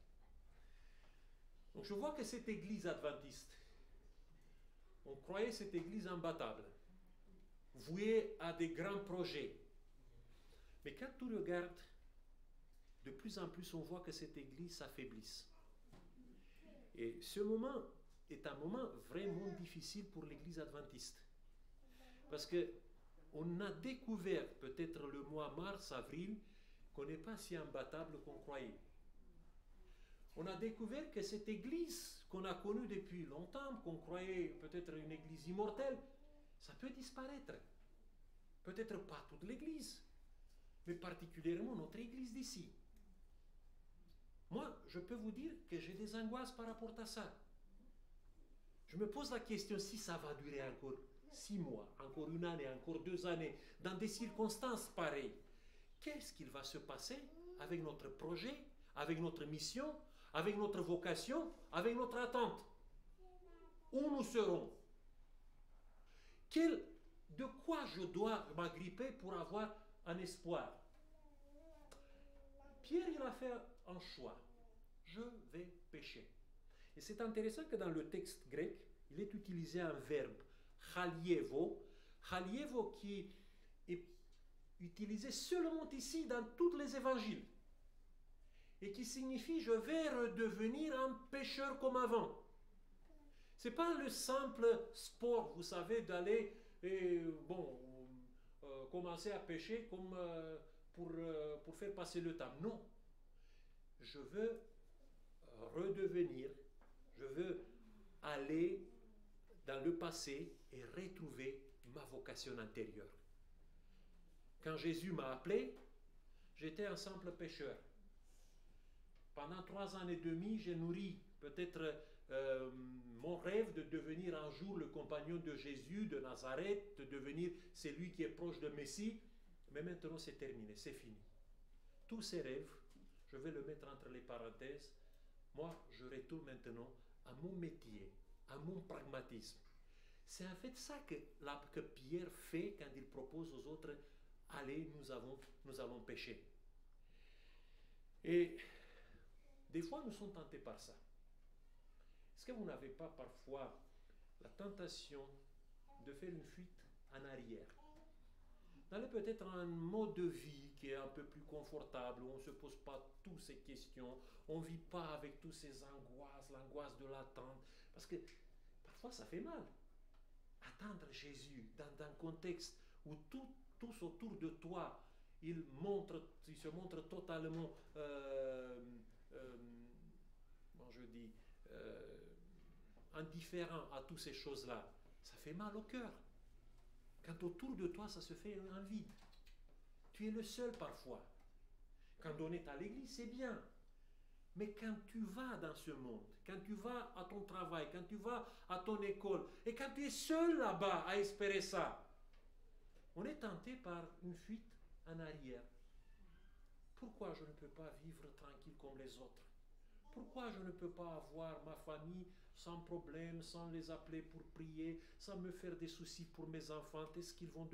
C: Donc, je vois que cette église adventiste, on croyait cette église imbattable, vouée à des grands projets. Mais quand tu regardes, de plus en plus, on voit que cette église s'affaiblisse. Et ce moment est un moment vraiment difficile pour l'église adventiste. Parce qu'on a découvert, peut-être le mois mars, avril, qu'on n'est pas si imbattable qu'on croyait. On a découvert que cette église qu'on a connue depuis longtemps, qu'on croyait peut-être une église immortelle, ça peut disparaître. Peut-être pas toute l'église, mais particulièrement notre église d'ici. Moi, je peux vous dire que j'ai des angoisses par rapport à ça. Je me pose la question si ça va durer encore 6 mois, encore 1 année, encore 2 années, dans des circonstances pareilles. Qu'est-ce qu'il va se passer avec notre projet, avec notre mission, avec notre vocation, avec notre attente? Où nous serons? De quoi je dois m'agripper pour avoir un espoir? Pierre, il a fait un choix. Je vais pécher. Et c'est intéressant que dans le texte grec, il est utilisé un verbe, chalievo. Chalievo qui est utilisé seulement ici dans tous les évangiles. Et qui signifie je vais redevenir un pécheur comme avant. Ce n'est pas le simple sport, vous savez, d'aller commencer à pécher comme pour faire passer le temps. Non. Je veux redevenir, je veux aller dans le passé et retrouver ma vocation intérieure. Quand Jésus m'a appelé, j'étais un simple pécheur. Pendant 3 ans et demi, j'ai nourri peut-être mon rêve de devenir un jour le compagnon de Jésus, de Nazareth, de devenir celui qui est proche de Messie. Mais maintenant, c'est terminé, c'est fini. Tous ces rêves, je vais le mettre entre les parenthèses. Moi, je retourne maintenant à mon métier, à mon pragmatisme. C'est en fait ça que Pierre fait quand il propose aux autres, allez, nous allons pécher. Et des fois, nous sommes tentés par ça. Est-ce que vous n'avez pas parfois la tentation de faire une fuite en arrière? D'aller peut-être un mode de vie qui est un peu plus confortable, où on ne se pose pas toutes ces questions, on ne vit pas avec toutes ces angoisses, l'angoisse de l'attente, parce que parfois ça fait mal. Attendre Jésus dans un contexte où tous autour de toi, ils se montrent totalement, indifférents à toutes ces choses-là, ça fait mal au cœur. Quand autour de toi, ça se fait un vide. Tu es le seul parfois. Quand on est à l'église, c'est bien. Mais quand tu vas dans ce monde, quand tu vas à ton travail, quand tu vas à ton école, et quand tu es seul là-bas à espérer ça, on est tenté par une fuite en arrière. Pourquoi je ne peux pas vivre tranquille comme les autres? Pourquoi je ne peux pas avoir ma famille sans problème, sans les appeler pour prier, sans me faire des soucis pour mes enfants? Est-ce qu'ils vont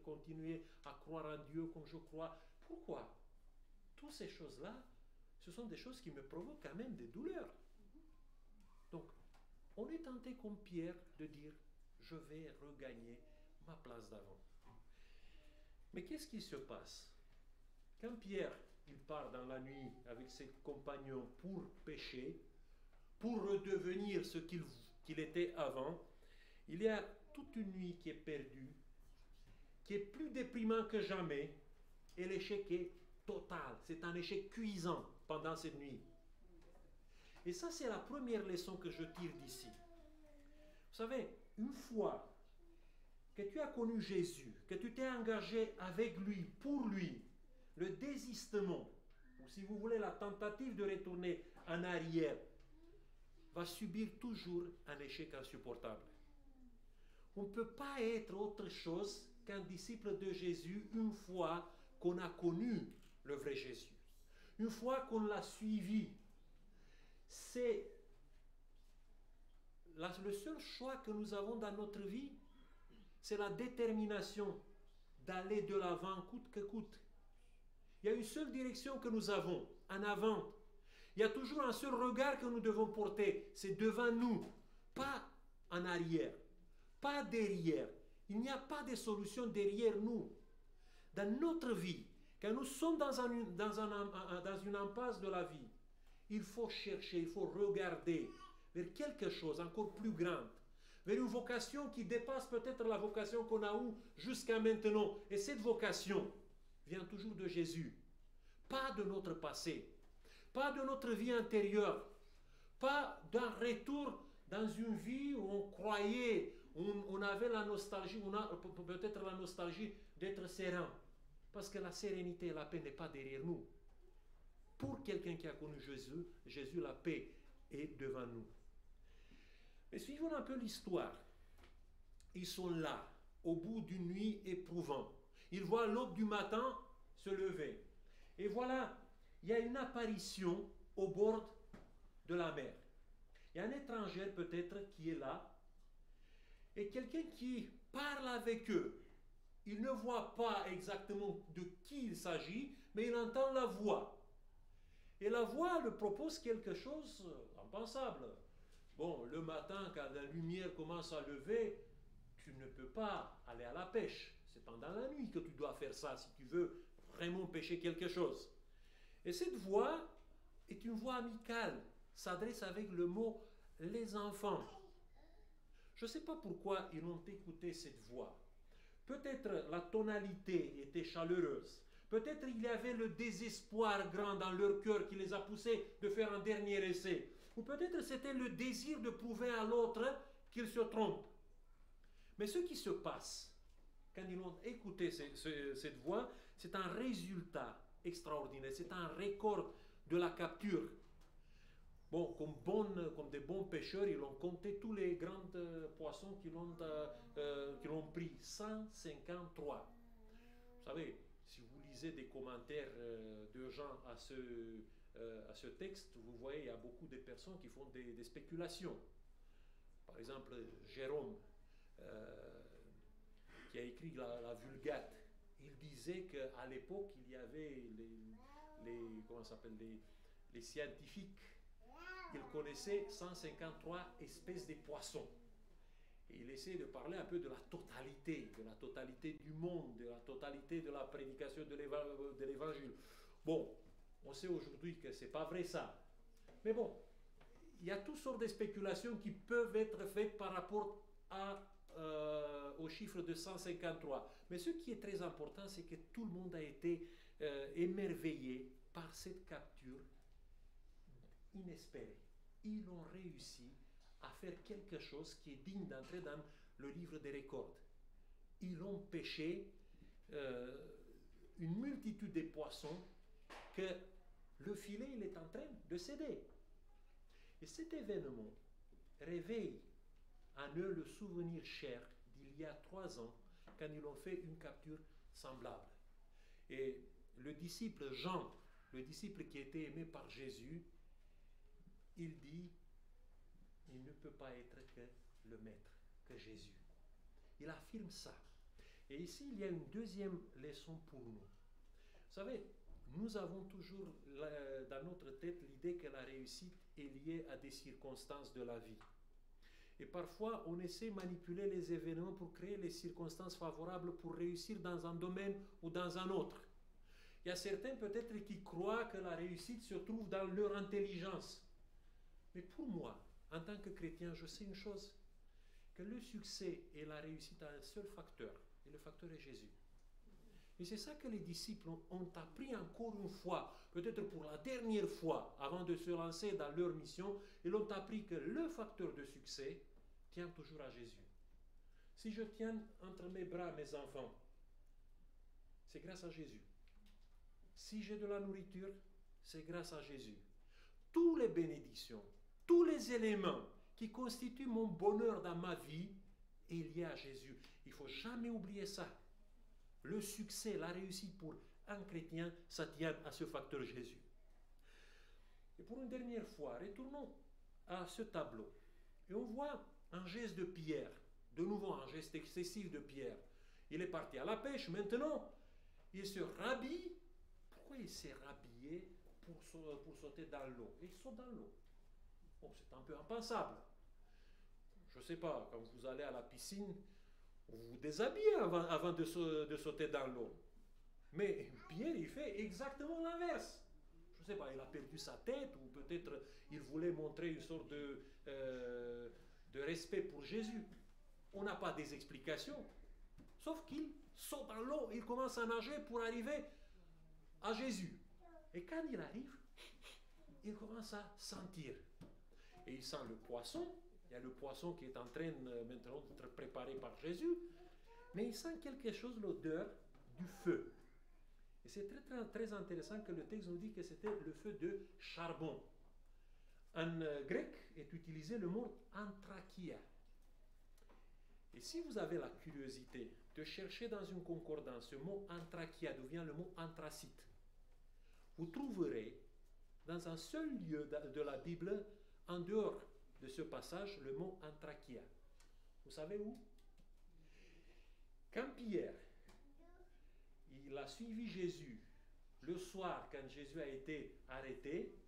C: continuer à croire en Dieu comme je crois? Pourquoi? Toutes ces choses-là, ce sont des choses qui me provoquent quand même des douleurs. Donc, on est tenté comme Pierre de dire, je vais regagner ma place d'avant. Mais qu'est-ce qui se passe? Quand Pierre, il part dans la nuit avec ses compagnons pour pécher, pour redevenir ce qu'il était avant, il y a toute une nuit qui est perdue, qui est plus déprimant que jamais, et l'échec est total. C'est un échec cuisant pendant cette nuit. Et ça, c'est la première leçon que je tire d'ici. Vous savez, une fois que tu as connu Jésus, que tu t'es engagé avec lui, pour lui, le désistement, ou si vous voulez la tentative de retourner en arrière, va subir toujours un échec insupportable. On ne peut pas être autre chose qu'un disciple de Jésus une fois qu'on a connu le vrai Jésus. Une fois qu'on l'a suivi. C'est le seul choix que nous avons dans notre vie, c'est la détermination d'aller de l'avant coûte que coûte. Il y a une seule direction que nous avons, en avant. Il y a toujours un seul regard que nous devons porter, c'est devant nous, pas en arrière, pas derrière. Il n'y a pas de solution derrière nous. Dans notre vie, quand nous sommes dans une impasse de la vie, il faut chercher, il faut regarder vers quelque chose encore plus grand, vers une vocation qui dépasse peut-être la vocation qu'on a eue jusqu'à maintenant. Et cette vocation vient toujours de Jésus, pas de notre passé, pas de notre vie intérieure, pas d'un retour dans une vie où on croyait, où on avait la nostalgie, on a peut-être la nostalgie d'être serein. Parce que la sérénité et la paix n'est pas derrière nous. Pour quelqu'un qui a connu Jésus, la paix est devant nous. Mais suivons un peu l'histoire. Ils sont là, au bout d'une nuit éprouvante. Ils voient l'aube du matin se lever. Et voilà, il y a une apparition au bord de la mer. Il y a un étranger peut-être qui est là. Et quelqu'un qui parle avec eux. Il ne voit pas exactement de qui il s'agit, mais il entend la voix. Et la voix le propose quelque chose d'impensable. Bon, le matin, quand la lumière commence à lever, tu ne peux pas aller à la pêche. C'est pendant la nuit que tu dois faire ça si tu veux vraiment pêcher quelque chose. Et cette voix est une voix amicale, s'adresse avec le mot « les enfants ». Je ne sais pas pourquoi ils ont écouté cette voix. Peut-être la tonalité était chaleureuse. Peut-être il y avait le désespoir grand dans leur cœur qui les a poussés de faire un dernier essai. Ou peut-être c'était le désir de prouver à l'autre qu'il se trompe. Mais ce qui se passe, quand ils ont écouté cette voix, c'est un résultat extraordinaire. C'est un record de la capture. Bon, comme des bons pêcheurs, ils ont compté tous les grands poissons qu'ils ont pris. 153. Vous savez, si vous lisez des commentaires de gens à ce texte, vous voyez, il y a beaucoup de personnes qui font des spéculations. Par exemple, Jérôme, qui a écrit la Vulgate, il disait qu'à l'époque, il y avait les scientifiques. Ils connaissaient 153 espèces de poissons. Et il essaie de parler un peu de la totalité du monde, de la totalité de la prédication de l'évangile. Bon, on sait aujourd'hui que ce n'est pas vrai ça. Mais bon, il y a toutes sortes de spéculations qui peuvent être faites par rapport au chiffre de 153. Mais ce qui est très important, c'est que tout le monde a été émerveillé par cette capture inespérée. Ils ont réussi à faire quelque chose qui est digne d'entrer dans le livre des records. Ils ont pêché une multitude de poissons que le filet il est en train de céder. Et cet événement réveille en eux le souvenir cher d'il y a 3 ans quand ils ont fait une capture semblable. Et le disciple Jean, le disciple qui était aimé par Jésus, il dit, il ne peut pas être que le Maître, que Jésus. Il affirme ça. Et ici, il y a une deuxième leçon pour nous. Vous savez, nous avons toujours dans notre tête l'idée que la réussite est liée à des circonstances de la vie. Et parfois, on essaie de manipuler les événements pour créer les circonstances favorables pour réussir dans un domaine ou dans un autre. Il y a certains peut-être qui croient que la réussite se trouve dans leur intelligence. Mais pour moi, en tant que chrétien, je sais une chose, que le succès et la réussite ont un seul facteur, et le facteur est Jésus. Et c'est ça que les disciples ont appris encore une fois, peut-être pour la dernière fois, avant de se lancer dans leur mission, ils ont appris que le facteur de succès tient toujours à Jésus. Si je tiens entre mes bras mes enfants, c'est grâce à Jésus. Si j'ai de la nourriture, c'est grâce à Jésus. Toutes les bénédictions, tous les éléments qui constituent mon bonheur dans ma vie est lié à Jésus. Il ne faut jamais oublier ça. Le succès, la réussite pour un chrétien, ça tient à ce facteur Jésus. Et pour une dernière fois, retournons à ce tableau. Et on voit un geste de Pierre. De nouveau, un geste excessif de Pierre. Il est parti à la pêche. Maintenant, il se rhabille. Pourquoi il s'est rhabillé pour sauter dans l'eau? Il saute dans l'eau. Bon, c'est un peu impensable. Je ne sais pas, quand vous allez à la piscine, vous vous déshabillez avant de sauter dans l'eau. Mais Pierre, il fait exactement l'inverse. Je ne sais pas, il a perdu sa tête ou peut-être il voulait montrer une sorte de respect pour Jésus. On n'a pas des explications. Sauf qu'il saute dans l'eau, il commence à nager pour arriver à Jésus. Et quand il arrive, il commence à sentir. Et il sent le poisson. Il y a le poisson qui est en train maintenant d'être préparé par Jésus. Mais il sent quelque chose, l'odeur du feu. Et c'est très, très, très intéressant que le texte nous dit que c'était le feu de charbon. En grec est utilisé le mot anthrakia. Et si vous avez la curiosité de chercher dans une concordance ce mot anthrakia, d'où vient le mot anthracite, vous trouverez dans un seul lieu de la Bible, en dehors de ce passage, le mot anthrakia. Vous savez où? Quand Pierre, il a suivi Jésus le soir, quand Jésus a été arrêté,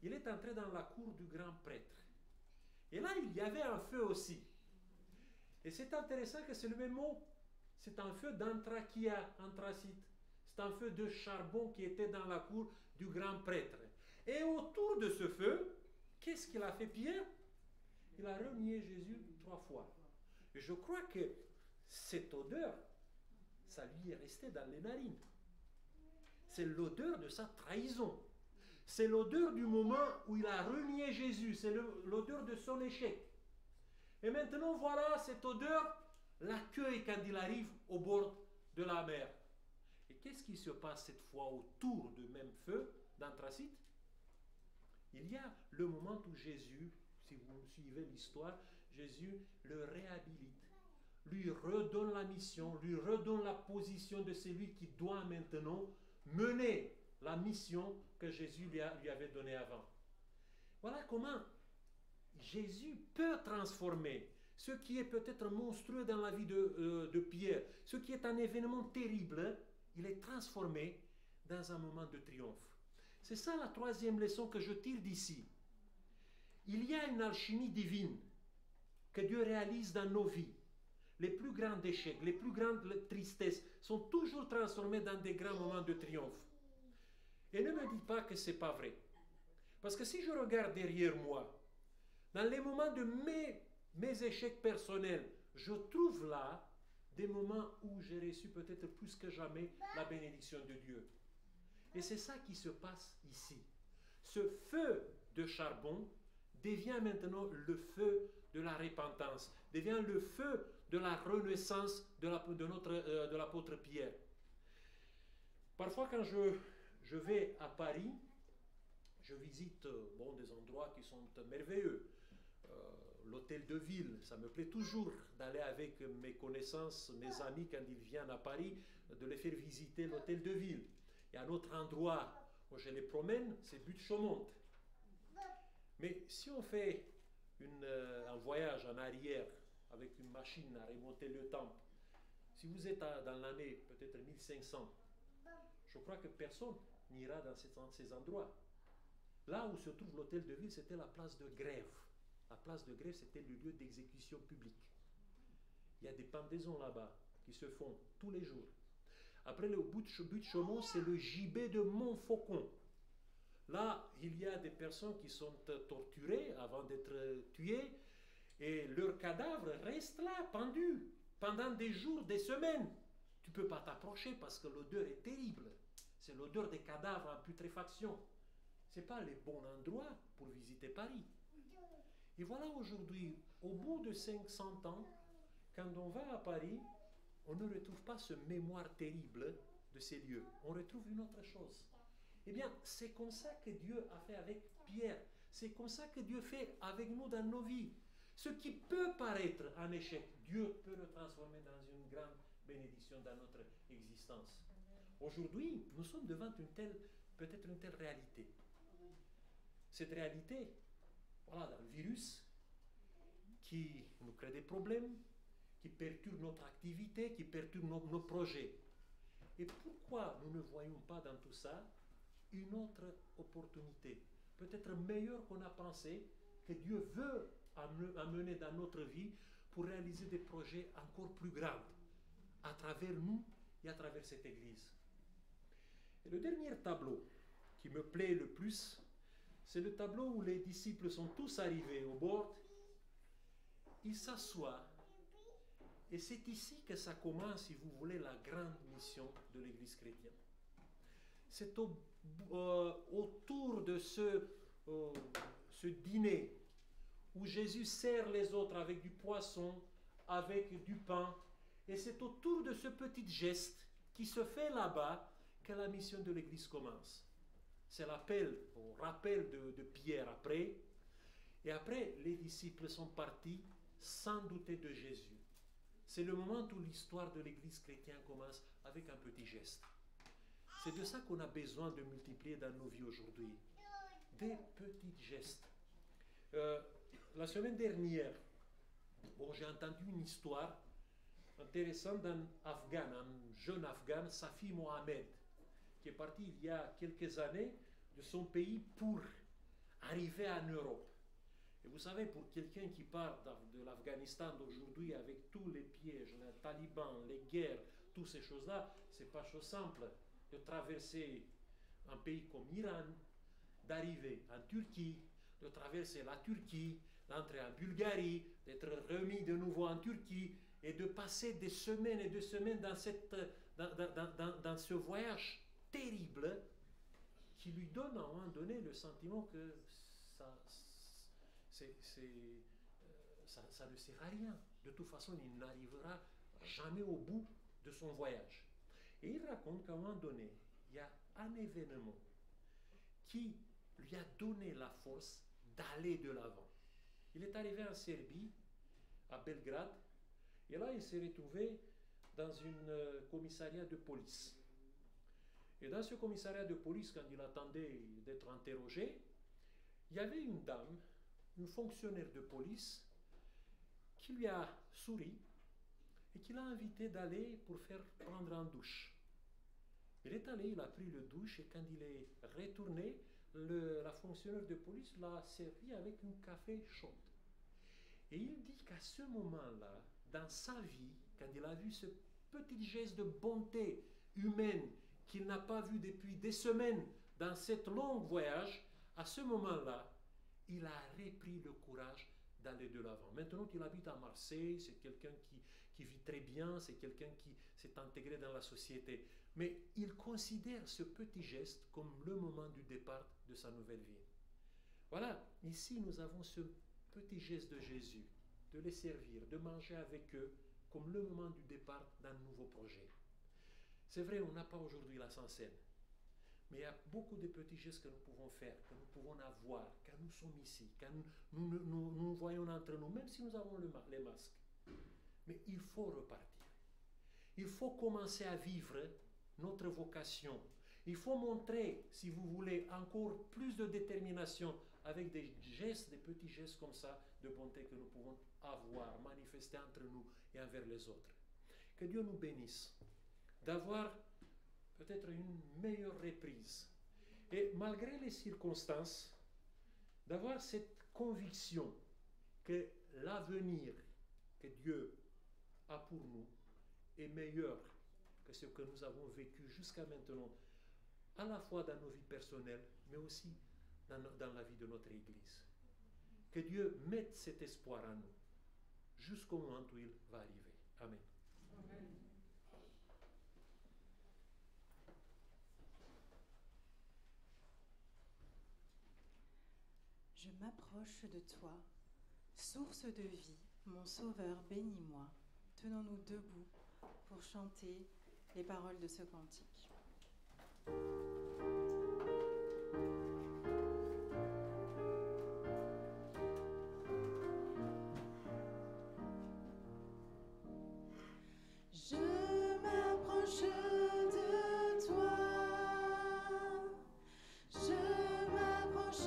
C: il est entré dans la cour du grand prêtre. Et là, il y avait un feu aussi. Et c'est intéressant que c'est le même mot. C'est un feu d'anthrakia, anthracite. C'est un feu de charbon qui était dans la cour du grand prêtre. Et autour de ce feu, qu'est-ce qu'il a fait Pierre? Il a renié Jésus 3 fois. Et je crois que cette odeur, ça lui est resté dans les narines. C'est l'odeur de sa trahison. C'est l'odeur du moment où il a renié Jésus. C'est l'odeur de son échec. Et maintenant, voilà cette odeur l'accueille quand il arrive au bord de la mer. Et qu'est-ce qui se passe cette fois autour du même feu d'anthracite? Il y a le moment où Jésus, si vous suivez l'histoire, Jésus le réhabilite, lui redonne la mission, lui redonne la position de celui qui doit maintenant mener la mission que Jésus lui avait donnée avant. Voilà comment Jésus peut transformer ce qui est peut-être monstrueux dans la vie de Pierre, ce qui est un événement terrible, il est transformé dans un moment de triomphe. C'est ça la troisième leçon que je tire d'ici. Il y a une alchimie divine que Dieu réalise dans nos vies. Les plus grands échecs, les plus grandes tristesses sont toujours transformées dans des grands moments de triomphe. Et ne me dites pas que ce n'est pas vrai. Parce que si je regarde derrière moi, dans les moments de mes échecs personnels, je trouve là des moments où j'ai reçu peut-être plus que jamais la bénédiction de Dieu. Et c'est ça qui se passe ici. Ce feu de charbon devient maintenant le feu de la repentance, devient le feu de la renaissance de l'apôtre Pierre. Parfois quand je vais à Paris, je visite des endroits qui sont merveilleux. L'hôtel de ville, ça me plaît toujours d'aller avec mes connaissances, mes amis quand ils viennent à Paris, de les faire visiter l'hôtel de ville. Il y a un autre endroit où je les promène, c'est Buttes-Chaumont. Mais si on fait un voyage en arrière avec une machine à remonter le temps, si vous êtes dans l'année peut-être 1500, je crois que personne n'ira dans ces endroits. Là où se trouve l'hôtel de ville, c'était la place de Grève. La place de Grève, c'était le lieu d'exécution publique. Il y a des pendaisons là-bas qui se font tous les jours. Après le Buttes-Chaumont, c'est le gibet de Montfaucon. Là, il y a des personnes qui sont torturées avant d'être tuées et leurs cadavres restent là, pendus, pendant des jours, des semaines. Tu ne peux pas t'approcher parce que l'odeur est terrible. C'est l'odeur des cadavres en putréfaction. Ce n'est pas le bon endroit pour visiter Paris. Et voilà aujourd'hui, au bout de 500 ans, quand on va à Paris, on ne retrouve pas ce mémoire terrible de ces lieux. On retrouve une autre chose. Eh bien, c'est comme ça que Dieu a fait avec Pierre. C'est comme ça que Dieu fait avec nous dans nos vies. Ce qui peut paraître un échec, Dieu peut le transformer dans une grande bénédiction dans notre existence. Aujourd'hui, nous sommes devant peut-être une telle réalité. Cette réalité, voilà, un virus qui nous crée des problèmes, qui perturbe notre activité, qui perturbe nos projets. Et pourquoi nous ne voyons pas dans tout ça une autre opportunité, peut-être meilleure qu'on a pensé, que Dieu veut amener dans notre vie pour réaliser des projets encore plus grands à travers nous et à travers cette Église. Et le dernier tableau qui me plaît le plus, c'est le tableau où les disciples sont tous arrivés au bord, ils s'assoient, et c'est ici que ça commence, si vous voulez, la grande mission de l'Église chrétienne. C'est autour de ce dîner où Jésus sert les autres avec du poisson, avec du pain, et c'est autour de ce petit geste qui se fait là-bas que la mission de l'Église commence. C'est l'appel, au rappel de Pierre après. Et après, les disciples sont partis sans douter de Jésus. C'est le moment où l'histoire de l'Église chrétienne commence avec un petit geste. C'est de ça qu'on a besoin de multiplier dans nos vies aujourd'hui. Des petits gestes. La semaine dernière, j'ai entendu une histoire intéressante d'un Afghan, un jeune Afghan, Safi Mohamed, qui est parti il y a quelques années de son pays pour arriver en Europe. Et vous savez, pour quelqu'un qui part de l'Afghanistan d'aujourd'hui avec tous les pièges, les talibans, les guerres, toutes ces choses-là, ce n'est pas chose simple de traverser un pays comme l'Iran, d'arriver en Turquie, de traverser la Turquie, d'entrer en Bulgarie, d'être remis de nouveau en Turquie et de passer des semaines et des semaines dans ce voyage terrible qui lui donne à un moment donné le sentiment que ça ne sert à rien. De toute façon, il n'arrivera jamais au bout de son voyage. Et il raconte qu'à un moment donné, il y a un événement qui lui a donné la force d'aller de l'avant. Il est arrivé en Serbie, à Belgrade, et là il s'est retrouvé dans un commissariat de police. Et dans ce commissariat de police, quand il attendait d'être interrogé, il y avait une dame, une fonctionnaire de police, qui lui a souri et qui l'a invité d'aller pour prendre une douche. Il est allé, il a pris le douche et quand il est retourné, la fonctionnaire de police l'a servi avec un café chaud. Et il dit qu'à ce moment-là, dans sa vie, quand il a vu ce petit geste de bonté humaine qu'il n'a pas vu depuis des semaines dans cet long voyage, à ce moment-là, il a repris le courage d'aller de l'avant. Maintenant qu'il habite à Marseille, c'est quelqu'un qui vit très bien, c'est quelqu'un qui s'est intégré dans la société. Mais il considère ce petit geste comme le moment du départ de sa nouvelle vie. Voilà, ici nous avons ce petit geste de Jésus, de les servir, de manger avec eux, comme le moment du départ d'un nouveau projet. C'est vrai, on n'a pas aujourd'hui la Sainte-Seine, mais il y a beaucoup de petits gestes que nous pouvons faire, que nous pouvons avoir, quand nous sommes ici, quand nous voyons entre nous, même si nous avons les masques. Mais il faut repartir. Il faut commencer à vivre notre vocation. Il faut montrer, si vous voulez, encore plus de détermination avec des gestes, des petits gestes comme ça, de bonté que nous pouvons avoir, manifester entre nous et envers les autres. Que Dieu nous bénisse d'avoir peut-être une meilleure reprise. Et malgré les circonstances, d'avoir cette conviction que l'avenir que Dieu a pour nous est meilleur que ce que nous avons vécu jusqu'à maintenant, à la fois dans nos vies personnelles, mais aussi dans la vie de notre Église. Que Dieu mette cet espoir en nous, jusqu'au moment où il va arriver. Amen. Amen.
B: Je m'approche de toi, source de vie, mon Sauveur, bénis-moi. Tenons-nous debout pour chanter les paroles de ce cantique. Je m'approche de toi, je m'approche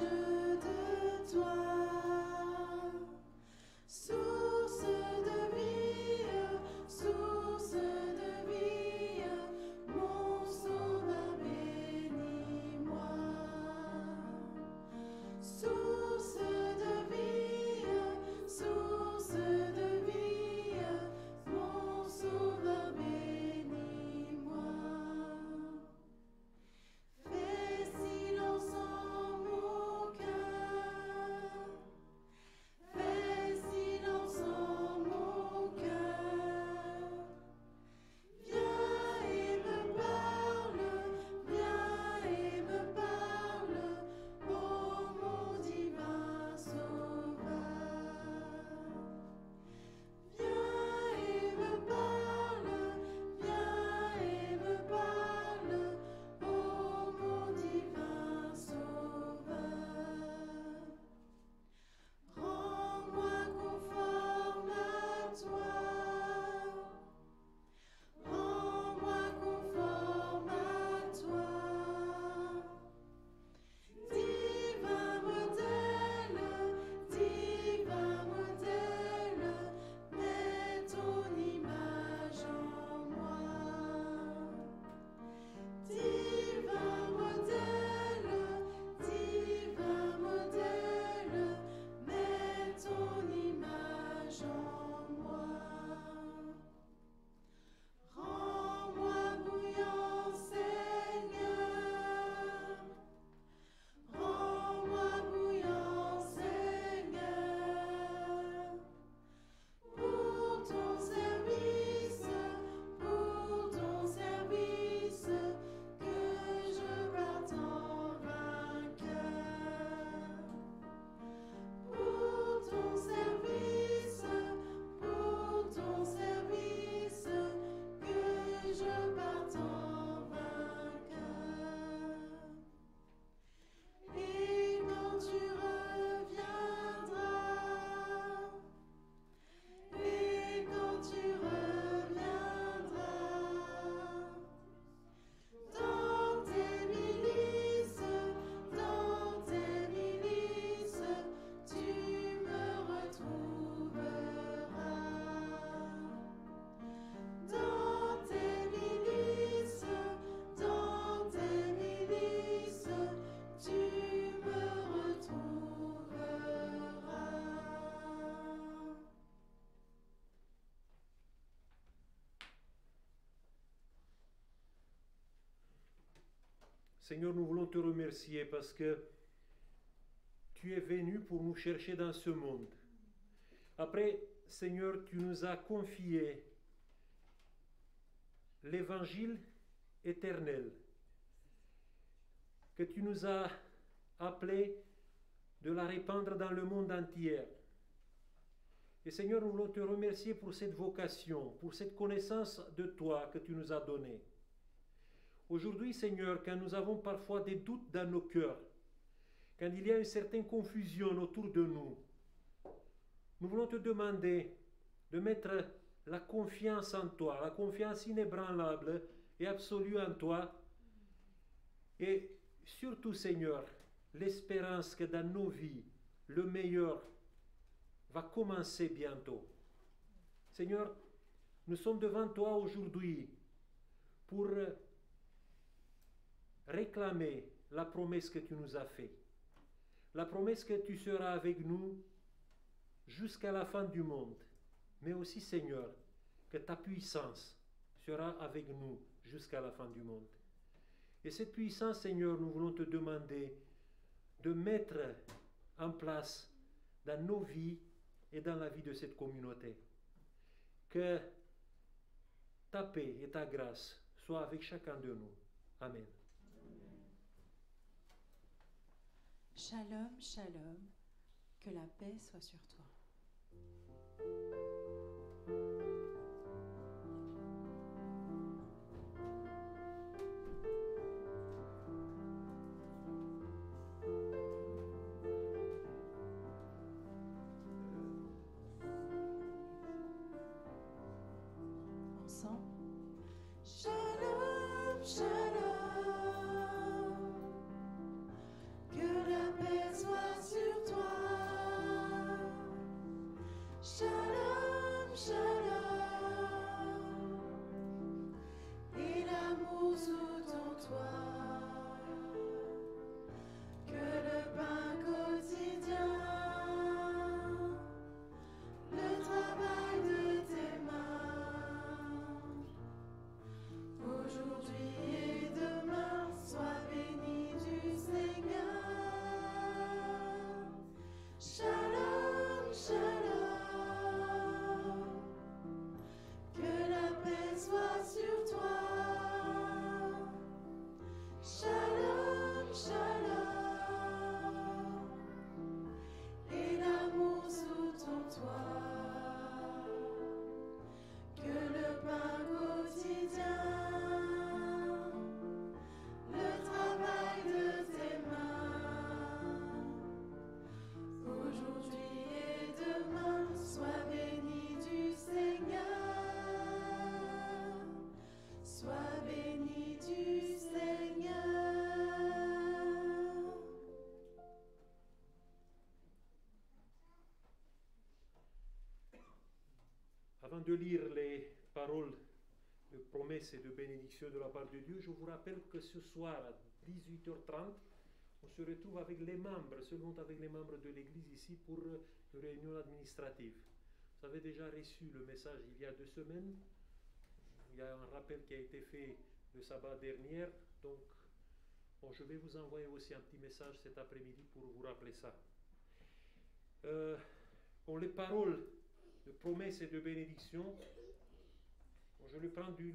B: de toi, source de vie, source de vie, mon Sauveur béni. que je parte en vainqueur. Et quand tu reviendras, dans tes milices, tu me retrouveras. Dans tes milices, tu me retrouveras.
C: Seigneur, nous voulons te remercier parce que tu es venu pour nous chercher dans ce monde. Après, Seigneur, tu nous as confié l'évangile éternel que tu nous as appelé de la répandre dans le monde entier. Et Seigneur, nous voulons te remercier pour cette vocation, pour cette connaissance de toi que tu nous as donnée. Aujourd'hui, Seigneur, quand nous avons parfois des doutes dans nos cœurs, quand il y a une certaine confusion autour de nous, nous voulons te demander de mettre la confiance en toi, la confiance inébranlable et absolue en toi, et surtout, Seigneur, l'espérance que dans nos vies, le meilleur va commencer bientôt. Seigneur, nous sommes devant toi aujourd'hui pour réclamer la promesse que tu nous as faite. La promesse que tu seras avec nous jusqu'à la fin du monde. Mais aussi, Seigneur, que ta puissance sera avec nous jusqu'à la fin du monde. Et cette puissance, Seigneur, nous voulons te demander de mettre en place dans nos vies et dans la vie de cette communauté. Que ta paix et ta grâce soient avec chacun de nous. Amen.
B: Shalom, shalom, que la paix soit sur toi. Ensemble. Shalom, shalom, que la paix soit sur toi. Shalom, shalom, et l'amour sous ton toit. Que le pain quotidien, le travail de tes mains, aujourd'hui et demain, sois béni du Seigneur. Shalom, shalom, que la paix soit sur toi. Shalom, shalom, et l'amour sous ton toit. Que le pain quotidien, le travail de tes mains, aujourd'hui et demain, sois béni du Seigneur. Sois béni du Seigneur.
C: Avant de lire les paroles de promesse et de bénédiction de la part de Dieu, je vous rappelle que ce soir à 18h30, on se retrouve avec les membres, seulement avec les membres de l'Église ici pour une réunion administrative. Vous avez déjà reçu le message il y a 2 semaines. Il y a un rappel qui a été fait le sabbat dernier. Donc, bon, je vais vous envoyer aussi un petit message cet après-midi pour vous rappeler ça. Bon, les paroles de promesse et de bénédiction, bon, je le prends de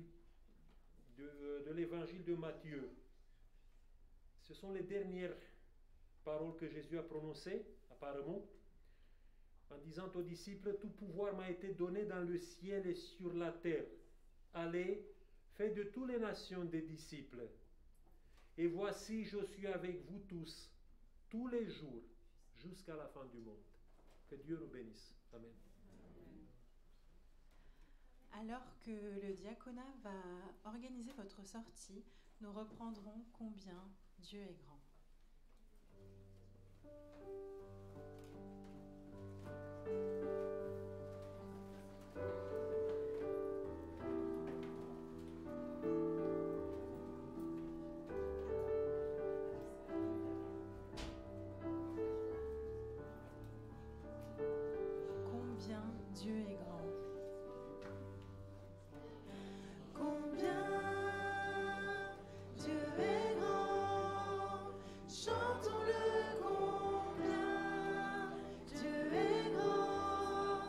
C: l'évangile de Matthieu. Ce sont les dernières paroles que Jésus a prononcées, apparemment. En disant aux disciples, tout pouvoir m'a été donné dans le ciel et sur la terre. Allez, faites de toutes les nations des disciples. Et voici, je suis avec vous tous les jours, jusqu'à la fin du monde. Que Dieu nous bénisse. Amen.
B: Alors que le diaconat va organiser votre sortie, nous reprendrons combien Dieu est grand. Combien Dieu est grand. Combien Dieu est grand, chantons-le combien Dieu est grand,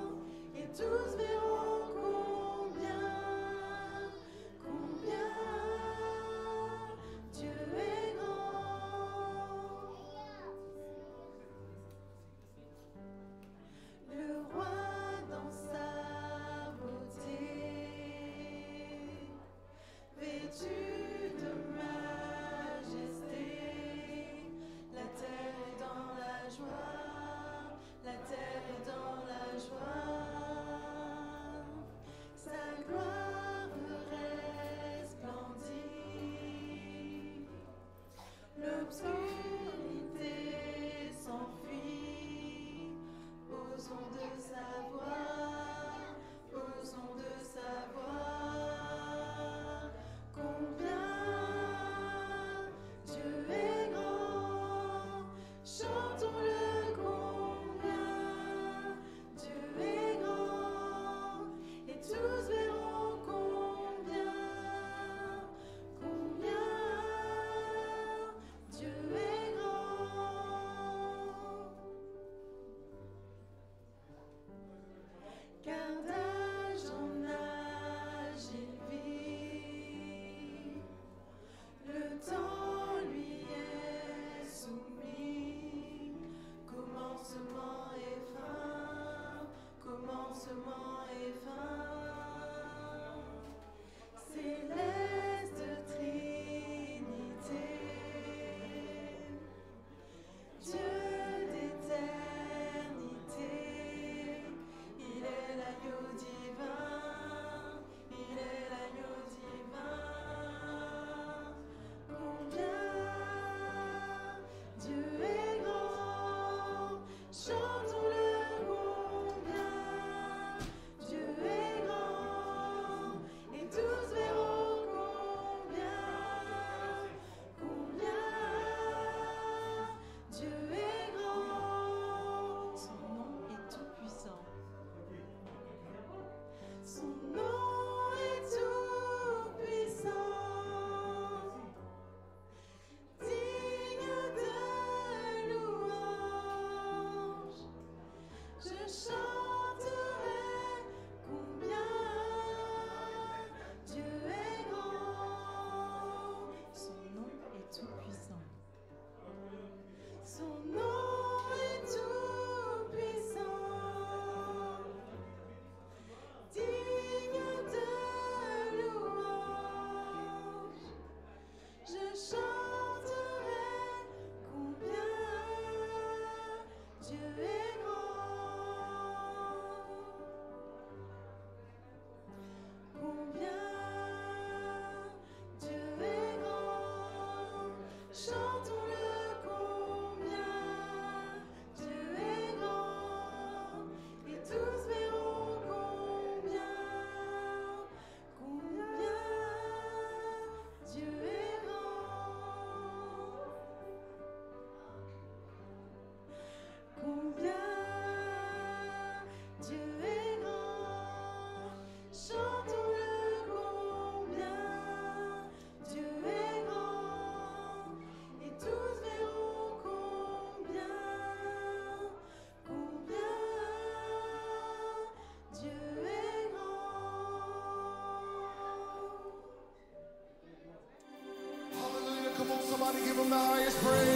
B: et tous verront combien Dieu est grand. Le roi dans sa beauté, vêtu de majesté, la terre est dans la joie, la terre est dans la joie. Sa gloire resplendit, l'obscurité s'enfuit, osons de savoir, osons de savoir combien Dieu est grand, chantons-le combien Dieu est grand, et tous verront combien Dieu est grand. Car d'âge en âge il vit, le temps lui est soumis, commencement et fin, commencement et fin. Céleste Trinité, Dieu d'éternité, il est l'agneau divin, il est l'agneau divin. Combien Dieu est grand, chantons-le combien Dieu est grand, et tous verront combien Dieu est grand. Son nom est tout puissant. Son nom est tout puissant, digne de louange. Je chanterai combien Dieu est grand. Son nom est tout puissant. Son nom est tout puissant, digne de louange. Je chanterai combien Dieu est grand. Combien Dieu est grand, chantons-le combien Dieu est grand, et tous verront combien Dieu est grand. Combien Dieu est grand, chantons-le combien Dieu est grand, et tous verront combien Dieu est grand.
A: Hallelujah, come on, somebody give him the highest praise.